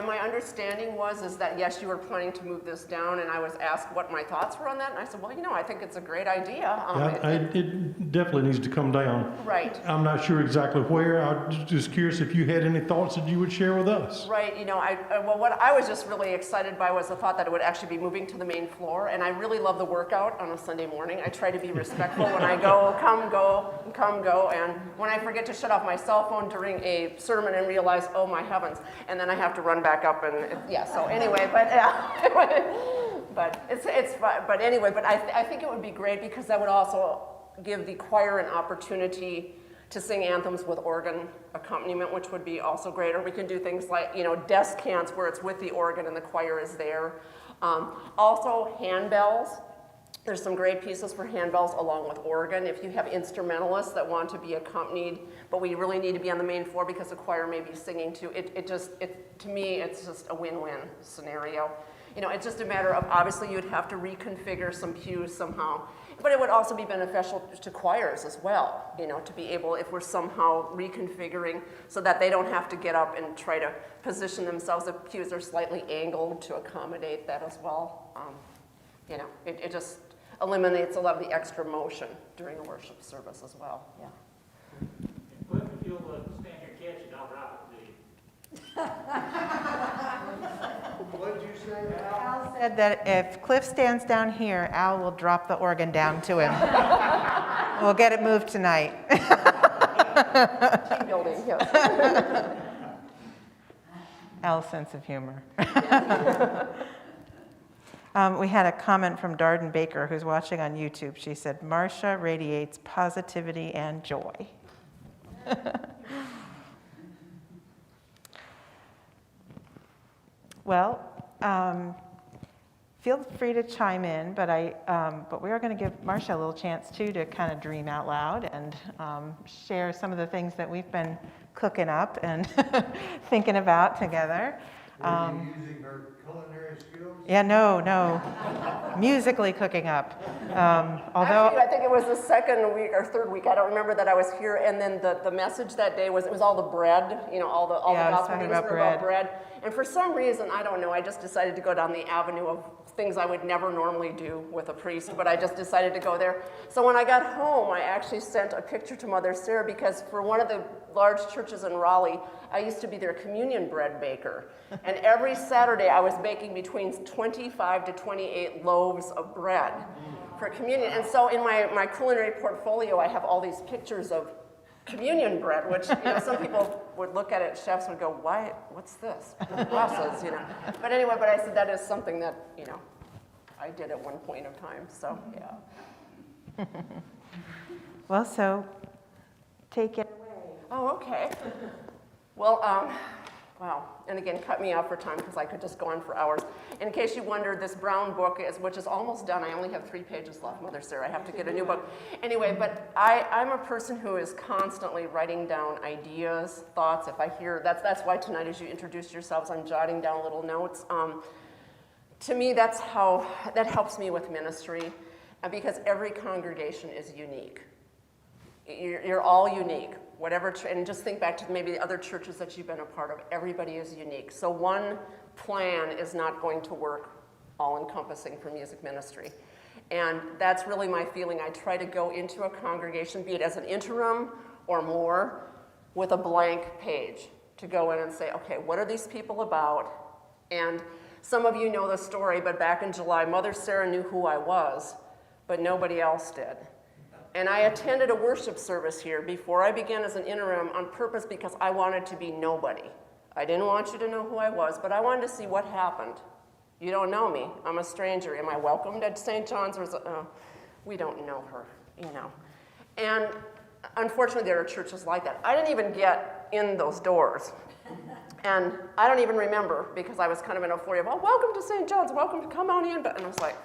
My understanding is that, yes, you were planning to move this down, and I was asked what my thoughts were on that, and I said, well, I think it's a great idea. It definitely needs to come down. Right. I'm not sure exactly where. I'm just curious if you had any thoughts that you would share with us. Right. What I was just really excited by was the thought that it would actually be moving to the main floor, and I really love the workout on a Sunday morning. I try to be respectful when I go, come, go, and when I forget to shut off my cell phone during a sermon and realize, oh my heavens, and then I have to run back up so anyway, but I think it would be great, because that would also give the choir an opportunity to sing anthems with organ accompaniment, which would be also great. Or we can do things like, desk cants where it's with the organ and the choir is there. Also handbells. There's some great pieces for handbells along with organ. If you have instrumentalists that want to be accompanied, but we really need to be on the main floor because the choir may be singing too, to me, it's just a win-win scenario. It's just a matter of, obviously you'd have to reconfigure some pews somehow, but it would also be beneficial to choirs as well, to be able, if we're somehow reconfiguring so that they don't have to get up and try to position themselves. The pews are slightly angled to accommodate that as well. It just eliminates a lot of the extra motion during a worship service as well. Yeah. Cliff, if you'll stand here catch it, I'll drop it to you. What did you say, Al? Al said that if Cliff stands down here, Al will drop the organ down to him. We'll get it moved tonight. Team building, yeah. Al's sense of humor. We had a comment from Darden Baker, who's watching on YouTube. She said, Marsha radiates positivity and joy. Well, feel free to chime in, but we are going to give Marsha a little chance too to kind of dream out loud and share some of the things that we've been cooking up and thinking about together. Were you using her culinary skills? Yeah, no, musically cooking up. Although actually, I think it was the second week or third week. I don't remember that I was here, and then the message that day was all the bread. All the gospel meetings were about bread. And for some reason, I don't know, I just decided to go down the avenue of things I would never normally do with a priest, but I just decided to go there. So when I got home, I actually sent a picture to Mother Sarah, because for one of the large churches in Raleigh, I used to be their communion bread baker. And every Saturday, I was baking between 25 to 28 loaves of bread for communion. And so in my culinary portfolio, I have all these pictures of communion bread, which some people would look at it, chefs would go, why, what's this? Glasses, But anyway, I said that is something that, I did at one point of time, so yeah. well, so take it away. Oh, okay. Well, wow. And again, cut me off for time because I could just go on for hours. In case you wondered, this brown book which is almost done. I only have 3 pages left, Mother Sarah. I have to get a new book. Anyway, but I'm a person who is constantly writing down ideas, thoughts. If I hear, that's why tonight as you introduce yourselves, I'm jotting down little notes. To me, that helps me with ministry, because every congregation is unique. You're all unique. And just think back to maybe the other churches that you've been a part of. Everybody is unique. So one plan is not going to work all-encompassing for music ministry. And that's really my feeling. I try to go into a congregation, be it as an interim or more, with a blank page to go in and say, okay, what are these people about? And Some of you know the story, but back in July, Mother Sarah knew who I was, but nobody else did. And I attended a worship service here before I began as an interim on purpose because I wanted to be nobody. I didn't want you to know who I was, but I wanted to see what happened. You don't know me. I'm a stranger. Am I welcomed at St. John's? We don't know her, you know. And unfortunately, there are churches like that. I didn't even get in those doors. And I don't even remember because I was kind of in a euphoria of, oh, welcome to St. John's, welcome to come on in. And I was like,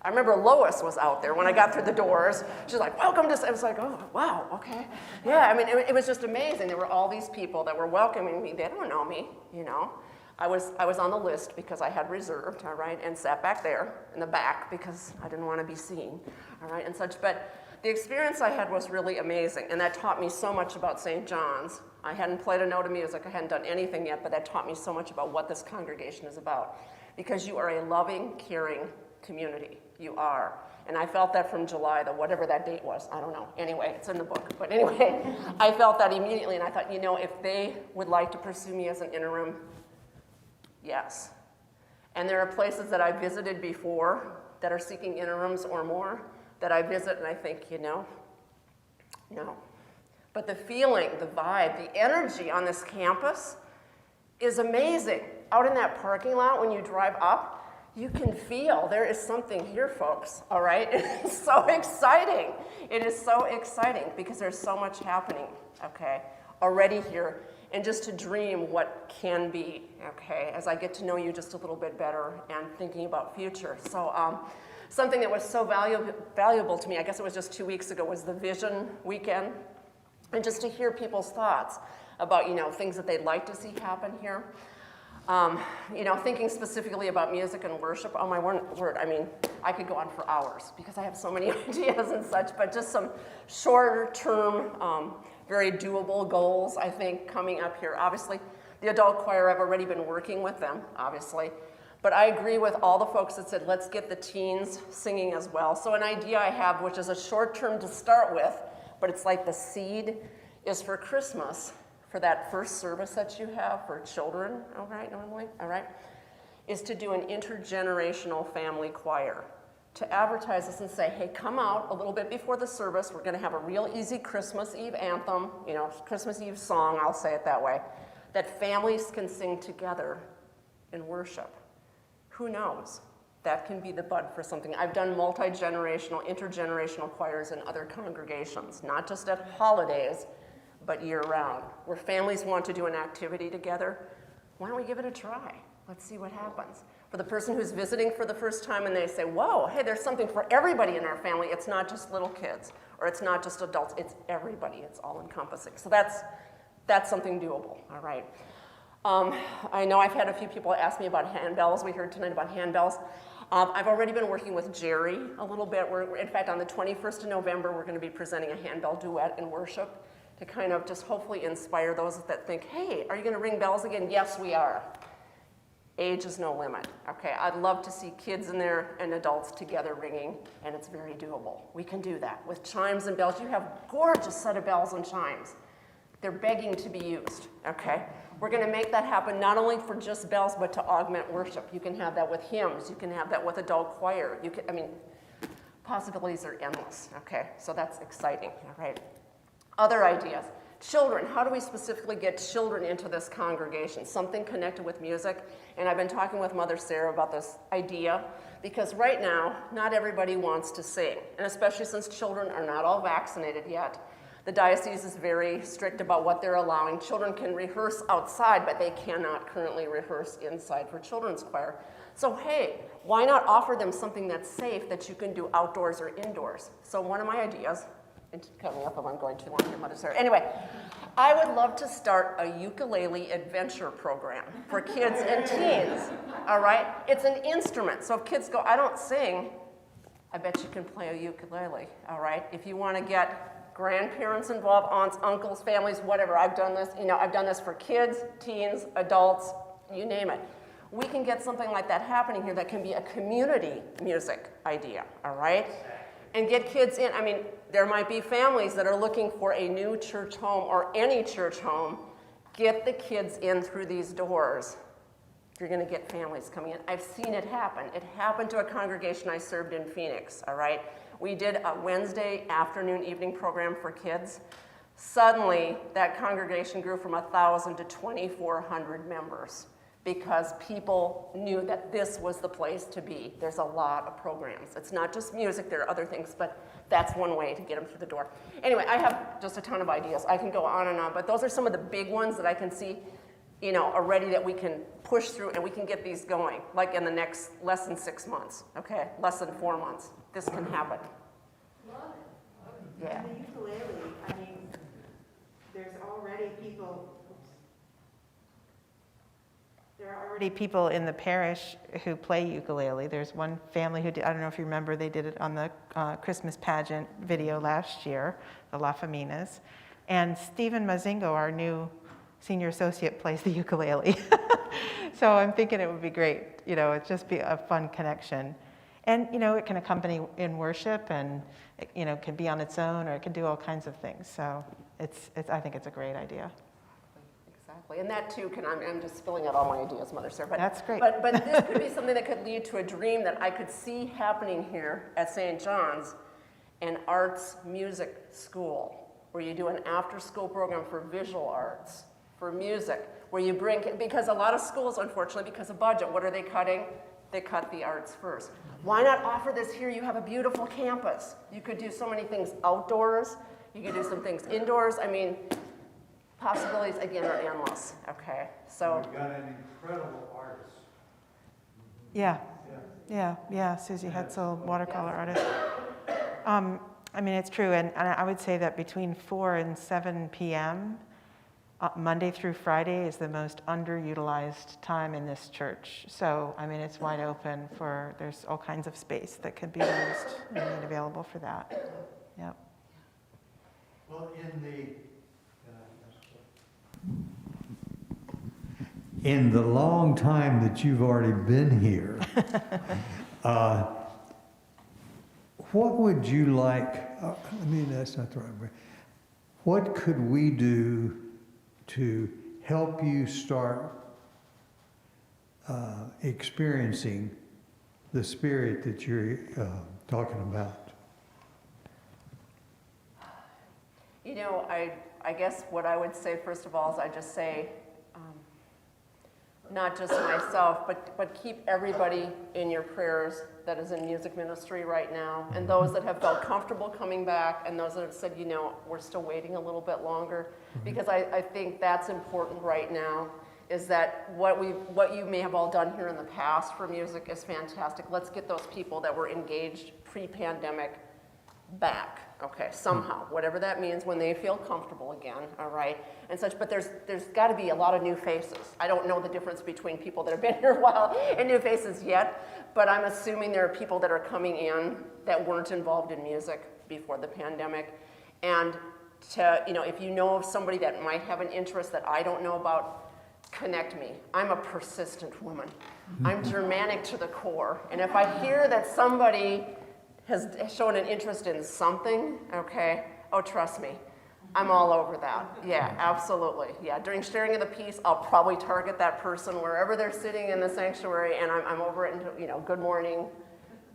I remember Lois was out there when I got through the doors. She's like, welcome to, I was like, oh, wow, okay. Yeah, I mean, it was just amazing. There were all these people that were welcoming me. They don't know me, you know. I was on the list because I had reserved, all right, and sat back there in the back because I didn't want to be seen, all right, and such. But the experience I had was really amazing, and that taught me so much about St. John's. I hadn't played a note of music, I hadn't done anything yet, but that taught me so much about what this congregation is about. Because you are a loving, caring community. You are. And I felt that from July, whatever that date was, I don't know. Anyway, it's in the book. But anyway, I felt that immediately, and I thought, you know, if they would like to pursue me as an interim, yes. And there are places that I've visited before that are seeking interims or more that I visit and I think, you know, no. But the feeling, the vibe, the energy on this campus is amazing. Out in that parking lot when you drive up, you can feel there is something here, folks, all right? It's so exciting. It is so exciting because there's so much happening, okay, already here. And just to dream what can be, okay, as I get to know you just a little bit better and thinking about future. So something that was so valuable to me, I guess it was just 2 weeks ago, was the Vision Weekend. And just to hear people's thoughts about, you know, things that they'd like to see happen here. You know, thinking specifically about music and worship, oh my word, I mean, I could go on for hours because I have so many ideas and such, but just some shorter term, very doable goals, I think, coming up here. Obviously, the adult choir, I've already been working with them, obviously. But I agree with all the folks that said, let's get the teens singing as well. So an idea I have, which is a short term to start with, but it's like the seed, is for Christmas, for that first service that you have for children, all right, normally, all right, is to do an intergenerational family choir. To advertise this and say, hey, come out a little bit before the service. We're going to have a real easy Christmas Eve anthem, you know, Christmas Eve song, I'll say it that way, that families can sing together in worship. Who knows? That can be the bud for something. I've done multi-generational, intergenerational choirs in other congregations, not just at holidays, but year-round, where families want to do an activity together. Why don't we give it a try? Let's see what happens. For the person who's visiting for the first time and they say, whoa, hey, there's something for everybody in our family. It's not just little kids, or it's not just adults. It's everybody. It's all-encompassing. So that's something doable, all right? I know I've had a few people ask me about handbells. We heard tonight about handbells. I've already been working with Jerry a little bit. In fact, on the 21st of November, we're going to be presenting a handbell duet in worship to kind of just hopefully inspire those that think, hey, are you going to ring bells again? Yes, we are. Age is no limit, okay? I'd love to see kids in there and adults together ringing, and it's very doable. We can do that. With chimes and bells, you have a gorgeous set of bells and chimes. They're begging to be used, okay? We're going to make that happen not only for just bells, but to augment worship. You can have that with hymns. You can have that with adult choir. You can, I mean, possibilities are endless, okay? So that's exciting, all right? Other ideas. Children, how do we specifically get children into this congregation? Something connected with music. And I've been talking with Mother Sarah about this idea because right now, not everybody wants to sing. And especially since children are not all vaccinated yet. The diocese is very strict about what they're allowing. Children can rehearse outside, but they cannot currently rehearse inside for children's choir. So hey, why not offer them something that's safe that you can do outdoors or indoors? So one of my ideas, and cut me up if I'm going too long here, Mother Sarah. Anyway, I would love to start a ukulele adventure program for kids and teens, all right? It's an instrument, so if kids go, I don't sing, I bet you can play a ukulele, all right? If you want to get grandparents involved, aunts, uncles, families, whatever, I've done this, you know, I've done this for kids, teens, adults, you name it. We can get something like that happening here that can be a community music idea, all right? And get kids in. I mean, there might be families that are looking for a new church home or any church home. Get the kids in through these doors You're going to get families coming in. I've seen it happen. It happened to a congregation I served in Phoenix, all right? We did a Wednesday afternoon evening program for kids. Suddenly, that congregation grew from 1,000 to 2,400 members because people knew that this was the place to be. There's a lot of programs. It's not just music, there are other things, but that's one way to get them through the door. Anyway, I have just a ton of ideas. I can go on and on, but those are some of the big ones that I can see, you know, already that we can push through and we can get these going, like in the next less than 6 months, okay? Less than 4 months. This can happen. Yeah. And the ukulele, I mean, there's already people, there are already people in the parish who play ukulele. There's one family who did, I don't know if you remember, they did it on the Christmas pageant video last year, the La Faminas. And Stephen Mazingo, our new senior associate, plays the ukulele. So I'm thinking it would be great, you know, it'd just be a fun connection. And, you know, it can accompany in worship and, it, you know, can be on its own or it can do all kinds of things. So I think it's a great idea. Exactly, and that too I'm just spilling out all my ideas, Mother Sarah. But, that's great. But this could be something that could lead to a dream that I could see happening here at St. John's, an arts music school, where you do an after-school program for visual arts, for music, where you bring, because a lot of schools, unfortunately, because of budget, what are they cutting? They cut the arts first. Why not offer this here? You have a beautiful campus. You could do so many things outdoors. You could do some things indoors. I mean, possibilities, again, are endless, okay? So We've got an incredible artist. Yeah, Susie Hetzel, watercolor artist. I mean, it's true, and I would say that between 4 and 7 p.m., Monday through Friday is the most underutilized time in this church. So, I mean, it's wide open for, there's all kinds of space that could be used and made available for that. Yep. Well, in the long time that you've already been here, what would you like, I mean, that's not the right way. What could we do to help you start experiencing the spirit that you're talking about? you know, I guess what I would say first of all is I just say, not just myself, but keep everybody in your prayers that is in music ministry right now, and those that have felt comfortable coming back, and those that have said, you know, we're still waiting a little bit longer, because I think that's important right now, is that what you may have all done here in the past for music is fantastic. Let's get those people that were engaged pre-pandemic back, okay, somehow, whatever that means, when they feel comfortable again, all right, and such. But there's got to be a lot of new faces. I don't know the difference between people that have been here a while and new faces yet, but I'm assuming there are people that are coming in that weren't involved in music before the pandemic. And to, you know, if you know of somebody that might have an interest that I don't know about, connect me. I'm a persistent woman. I'm Germanic to the core, and if I hear that somebody has shown an interest in something, okay, oh, trust me, I'm all over that. Yeah, absolutely. Yeah, during sharing of the piece, I'll probably target that person wherever they're sitting in the sanctuary, and I'm over it and, you know, good morning.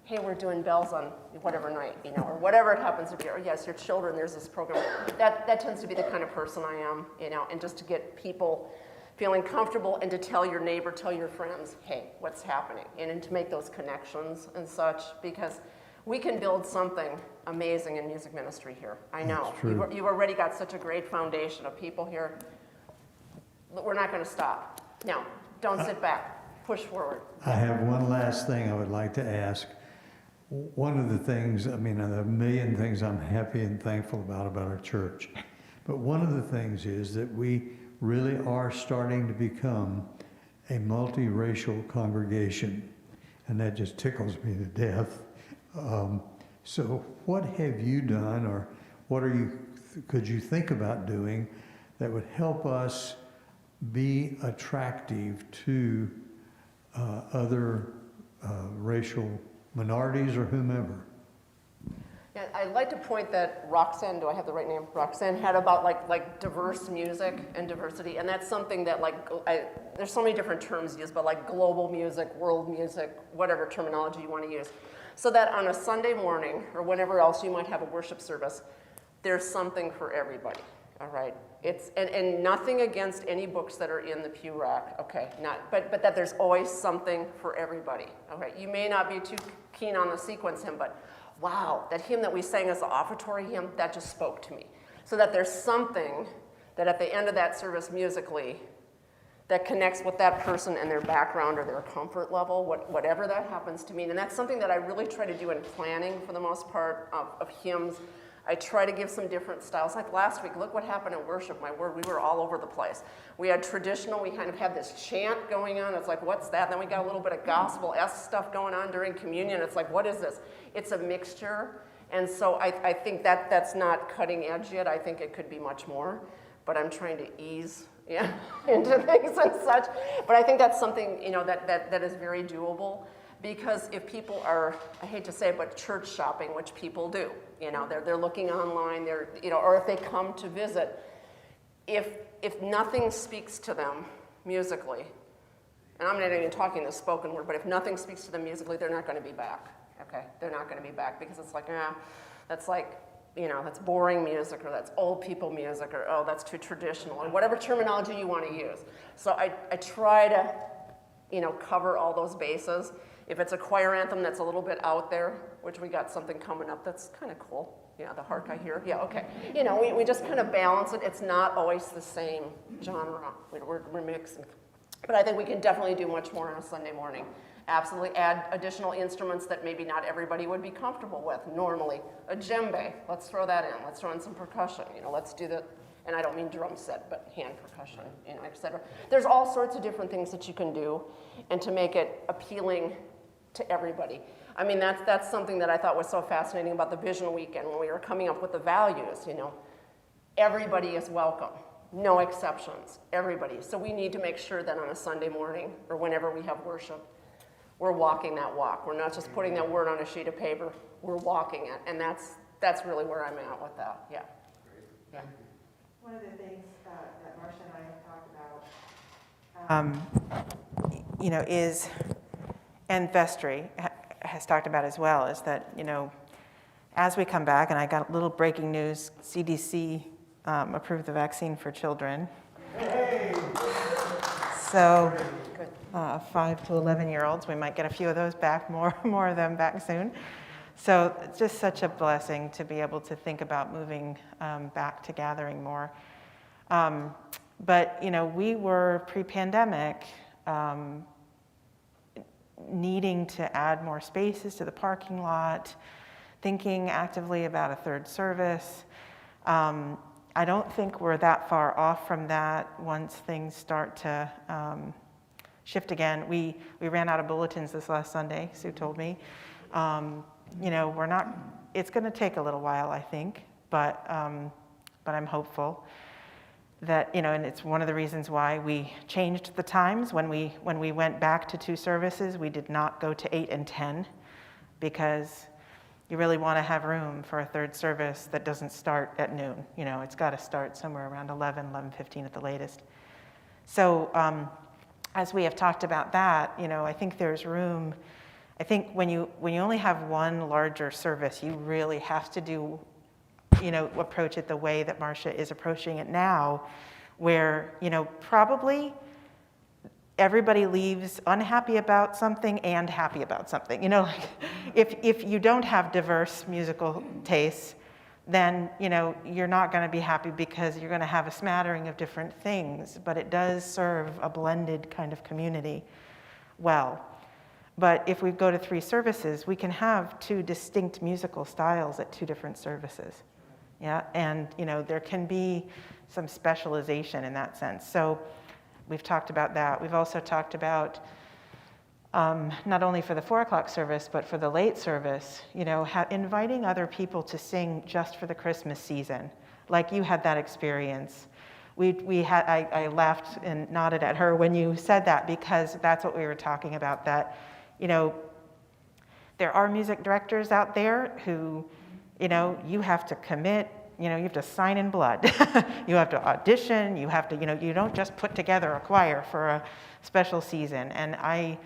Hey, we're doing bells on whatever night, you know, or whatever it happens to be. Or yes, your children, there's this program. That tends to be the kind of person I am, you know, and just to get people feeling comfortable and to tell your neighbor, tell your friends, hey, what's happening? And to make those connections and such, because we can build something amazing in music ministry here. I know. You've already got such a great foundation of people here. But we're not going to stop. No, don't sit back. Push forward. I have one last thing I would like to ask. One of the things, I mean, there are a million things I'm happy and thankful about our church. But one of the things is that we really are starting to become a multiracial congregation. And that just tickles me to death. So what have you done, or what could you think about doing that would help us be attractive to other racial minorities or whomever? Yeah, I'd like to point that Roxanne, do I have the right name? Roxanne had about like diverse music and diversity, and that's something that there's so many different terms used, but like global music, world music, whatever terminology you want to use. So that on a Sunday morning, or whenever else you might have a worship service, there's something for everybody, all right? And nothing against any books that are in the pew rack, okay? But that there's always something for everybody, all right? You may not be too keen on the sequence hymn, but wow, that hymn that we sang as the offertory hymn, that just spoke to me. So that there's something that at the end of that service musically that connects with that person and their background or their comfort level, whatever that happens to mean. And that's something that I really try to do in planning for the most part of hymns. I try to give some different styles. Like last week, look what happened in worship, my word, we were all over the place. We had traditional, we kind of had this chant going on. It's like, what's that? Then we got a little bit of gospel-esque stuff going on during communion. It's like, what is this? It's a mixture. And so I think that's not cutting edge yet. I think it could be much more. But I'm trying to ease into things and such. But I think that's something, that is very doable. Because if people are, I hate to say it, but church shopping, which people do, they're looking online, or if they come to visit, if nothing speaks to them musically, and I'm not even talking the spoken word, but if nothing speaks to them musically, they're not going to be back. Okay, they're not going to be back because it's like, that's like, that's boring music, or that's old people music, or oh, that's too traditional, or whatever terminology you want to use. So I try to, cover all those bases. If it's a choir anthem that's a little bit out there, which we got something coming up that's kind of cool. Yeah, the hark I hear. Yeah, okay. We just kind of balance it. It's not always the same genre. We're mixing. But I think we can definitely do much more on a Sunday morning. Absolutely add additional instruments that maybe not everybody would be comfortable with normally. A djembe, let's throw that in. Let's throw in some percussion. Let's do the, and I don't mean drum set, but hand percussion, et cetera. There's all sorts of different things that you can do, and to make it appealing to everybody. I mean, that's something that I thought was so fascinating about the Vision Weekend when we were coming up with the values, Everybody is welcome, no exceptions, everybody. So we need to make sure that on a Sunday morning or whenever we have worship, we're walking that walk. We're not just putting that word on a sheet of paper, we're walking it. And that's really where I'm at with that, yeah. One of the things that Marcia and I have talked about, is, and Vestry has talked about as well, is that, as we come back, and I got a little breaking news, CDC approved the vaccine for children. Hey. So 5 to 11-year-olds, we might get a few of those back, more of them back soon. So it's just such a blessing to be able to think about moving back to gathering more. But, we were pre-pandemic needing to add more spaces to the parking lot, thinking actively about a third service. I don't think we're that far off from that once things start to shift again. We ran out of bulletins this last Sunday, Sue told me. We're not, it's going to take a little while, I think, but I'm hopeful that, and it's one of the reasons why we changed the times. When we went back to 2 services, we did not go to 8 and 10, because you really want to have room for a third service that doesn't start at noon. It's got to start somewhere around 11:15 at the latest. So as we have talked about that, I think there's room. I think when you only have one larger service, you really have to do, approach it the way that Marcia is approaching it now, where, probably everybody leaves unhappy about something and happy about something. If you don't have diverse musical tastes, then, you're not going to be happy because you're going to have a smattering of different things, but it does serve a blended kind of community well. But if we go to 3 services, we can have 2 distinct musical styles at 2 different services. Yeah, and there can be some specialization in that sense. So we've talked about that. We've also talked about not only for the 4 o'clock service, but for the late service, inviting other people to sing just for the Christmas season, like you had that experience. I laughed and nodded at her when you said that, because that's what we were talking about, that, there are music directors out there who, you know, you have to commit, you know, you have to sign in blood. You have to audition, you have to, you know, you don't just put together a choir for a special season. And I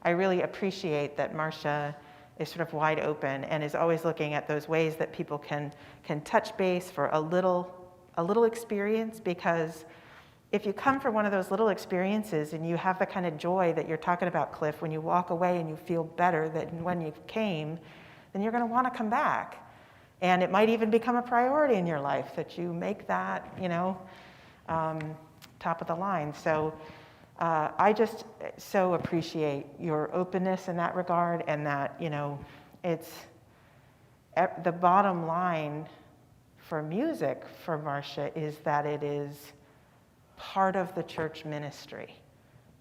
really appreciate that Marcia is sort of wide open and is always looking at those ways that people can touch base for a little experience, because if you come for one of those little experiences and you have the kind of joy that you're talking about, Cliff, when you walk away and you feel better than when you came, then you're going to want to come back. And it might even become a priority in your life that you make that, you know, top of the line. So I just so appreciate your openness in that regard, and that, you know, it's the bottom line for music for Marcia is that it is part of the church ministry,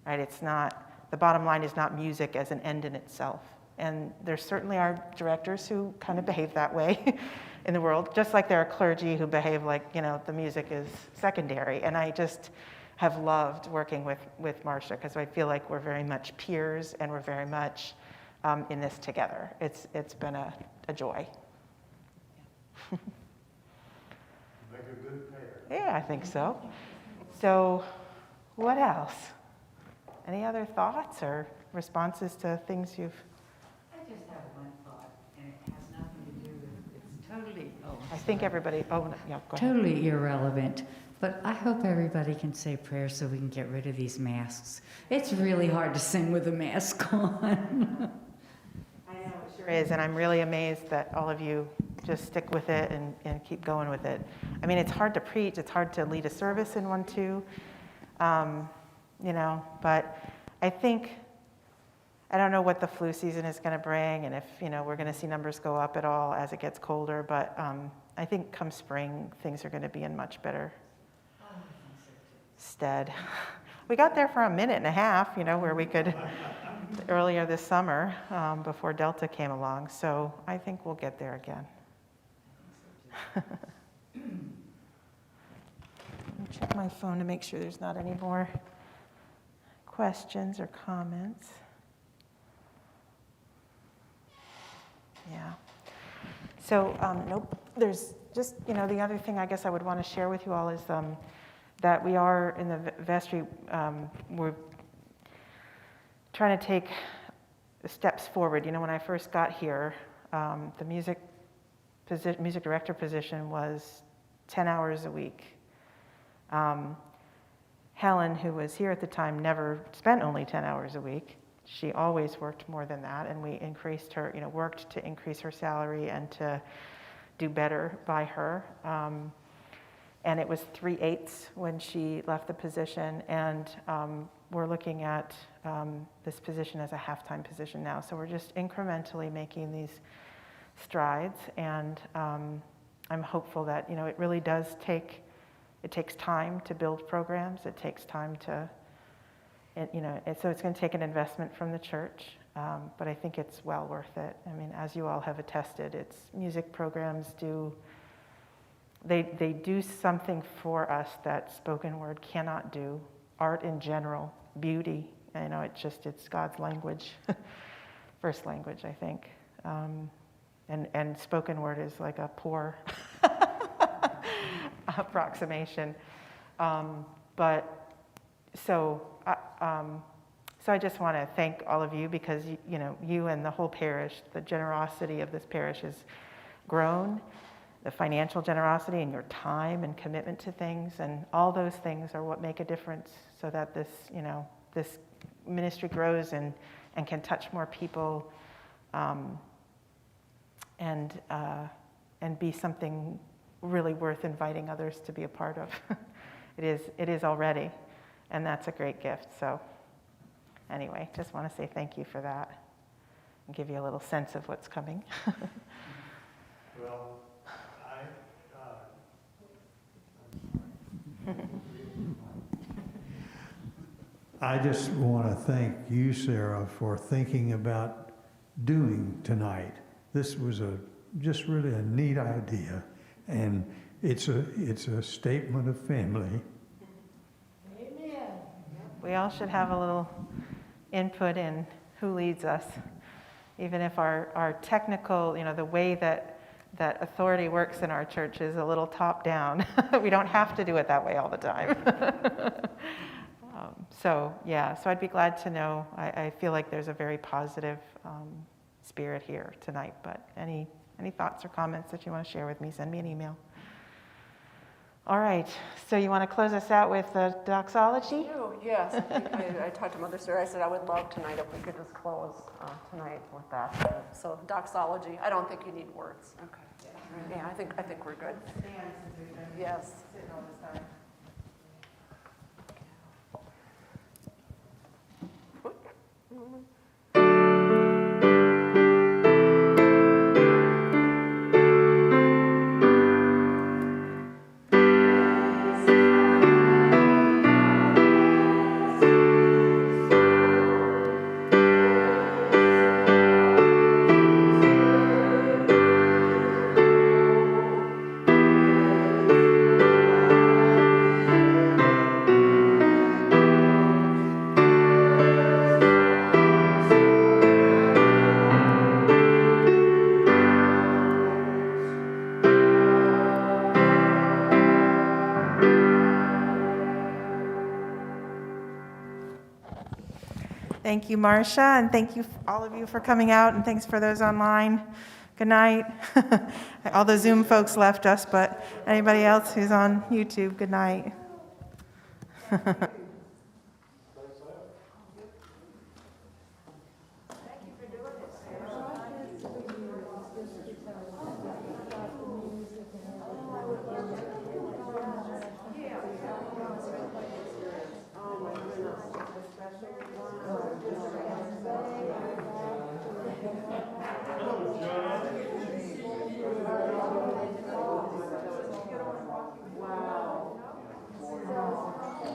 right? It's not, the bottom line is not music as an end in itself. And there certainly are directors who kind of behave that way in the world, just like there are clergy who behave like, you know, the music is secondary. And I just have loved working with Marcia, because I feel like we're very much peers and we're very much in this together. It's been a joy. Make a good pair. Yeah, I think so. So what else? Any other thoughts or responses to things you've... I just have one thought, and it has nothing to do with, it's totally, I think everybody, yeah, go ahead. totally irrelevant. But I hope everybody can say prayers so we can get rid of these masks. It's really hard to sing with a mask on. I know, it sure is, and I'm really amazed that all of you just stick with it and keep going with it. I mean, it's hard to preach, it's hard to lead a service in one too, you know, but I think, I don't know what the flu season is going to bring, and if, you know, we're going to see numbers go up at all as it gets colder, but I think come spring, things are going to be in much better stead. We got there for a minute and a half, you know, where we could, earlier this summer, before Delta came along, so I think we'll get there again. Let me check my phone to make sure there's not any more questions or comments. Yeah. So, nope, there's just, you know, the other thing I guess I would want to share with you all is that we are in the vestry, we're trying to take steps forward. You know, when I first got here, the music director position was 10 hours a week. Helen, who was here at the time, never spent only 10 hours a week. She always worked more than that, and we increased her, you know, worked to increase her salary and to do better by her. And it was 3/8 when she left the position, and we're looking at this position as a half-time position now. So we're just incrementally making these strides, and I'm hopeful that, you know, it really does take, it takes time to build programs. It takes time to, you know, so it's going to take an investment from the church, but I think it's well worth it. I mean, as you all have attested, it's music programs do, they do something for us that spoken word cannot do. Art in general, beauty, you know, it's God's language, first language, I think. And spoken word is like a poor approximation. So I just want to thank all of you, because, you know, you and the whole parish, the generosity of this parish has grown, the financial generosity and your time and commitment to things, and all those things are what make a difference so that this, you know, this ministry grows and can touch more people, and be something really worth inviting others to be a part of. It is already, and that's a great gift. So anyway, just want to say thank you for that and give you a little sense of what's coming. Well, I just want to thank you, Sarah, for thinking about doing tonight. This was just really a neat idea, and it's a statement of family. Amen. We all should have a little input in who leads us, even if our technical, you know, the way that that authority works in our churches a little top-down. We don't have to do it that way all the time. So I'd be glad to know. I feel like there's a very positive spirit here tonight, but any thoughts or comments that you want to share with me, send me an email. All right, so you want to close us out with the doxology? Yes, I talked to Mother Sarah. I said I would love tonight if we could just close tonight with that. So doxology. I don't think you need words. Okay. Yeah, I think we're good. Yes. Sitting all this time. Thank you, Marcia, and thank you all of you for coming out, and thanks for those online. Good night. All the Zoom folks left us, but anybody else who's on YouTube, good night.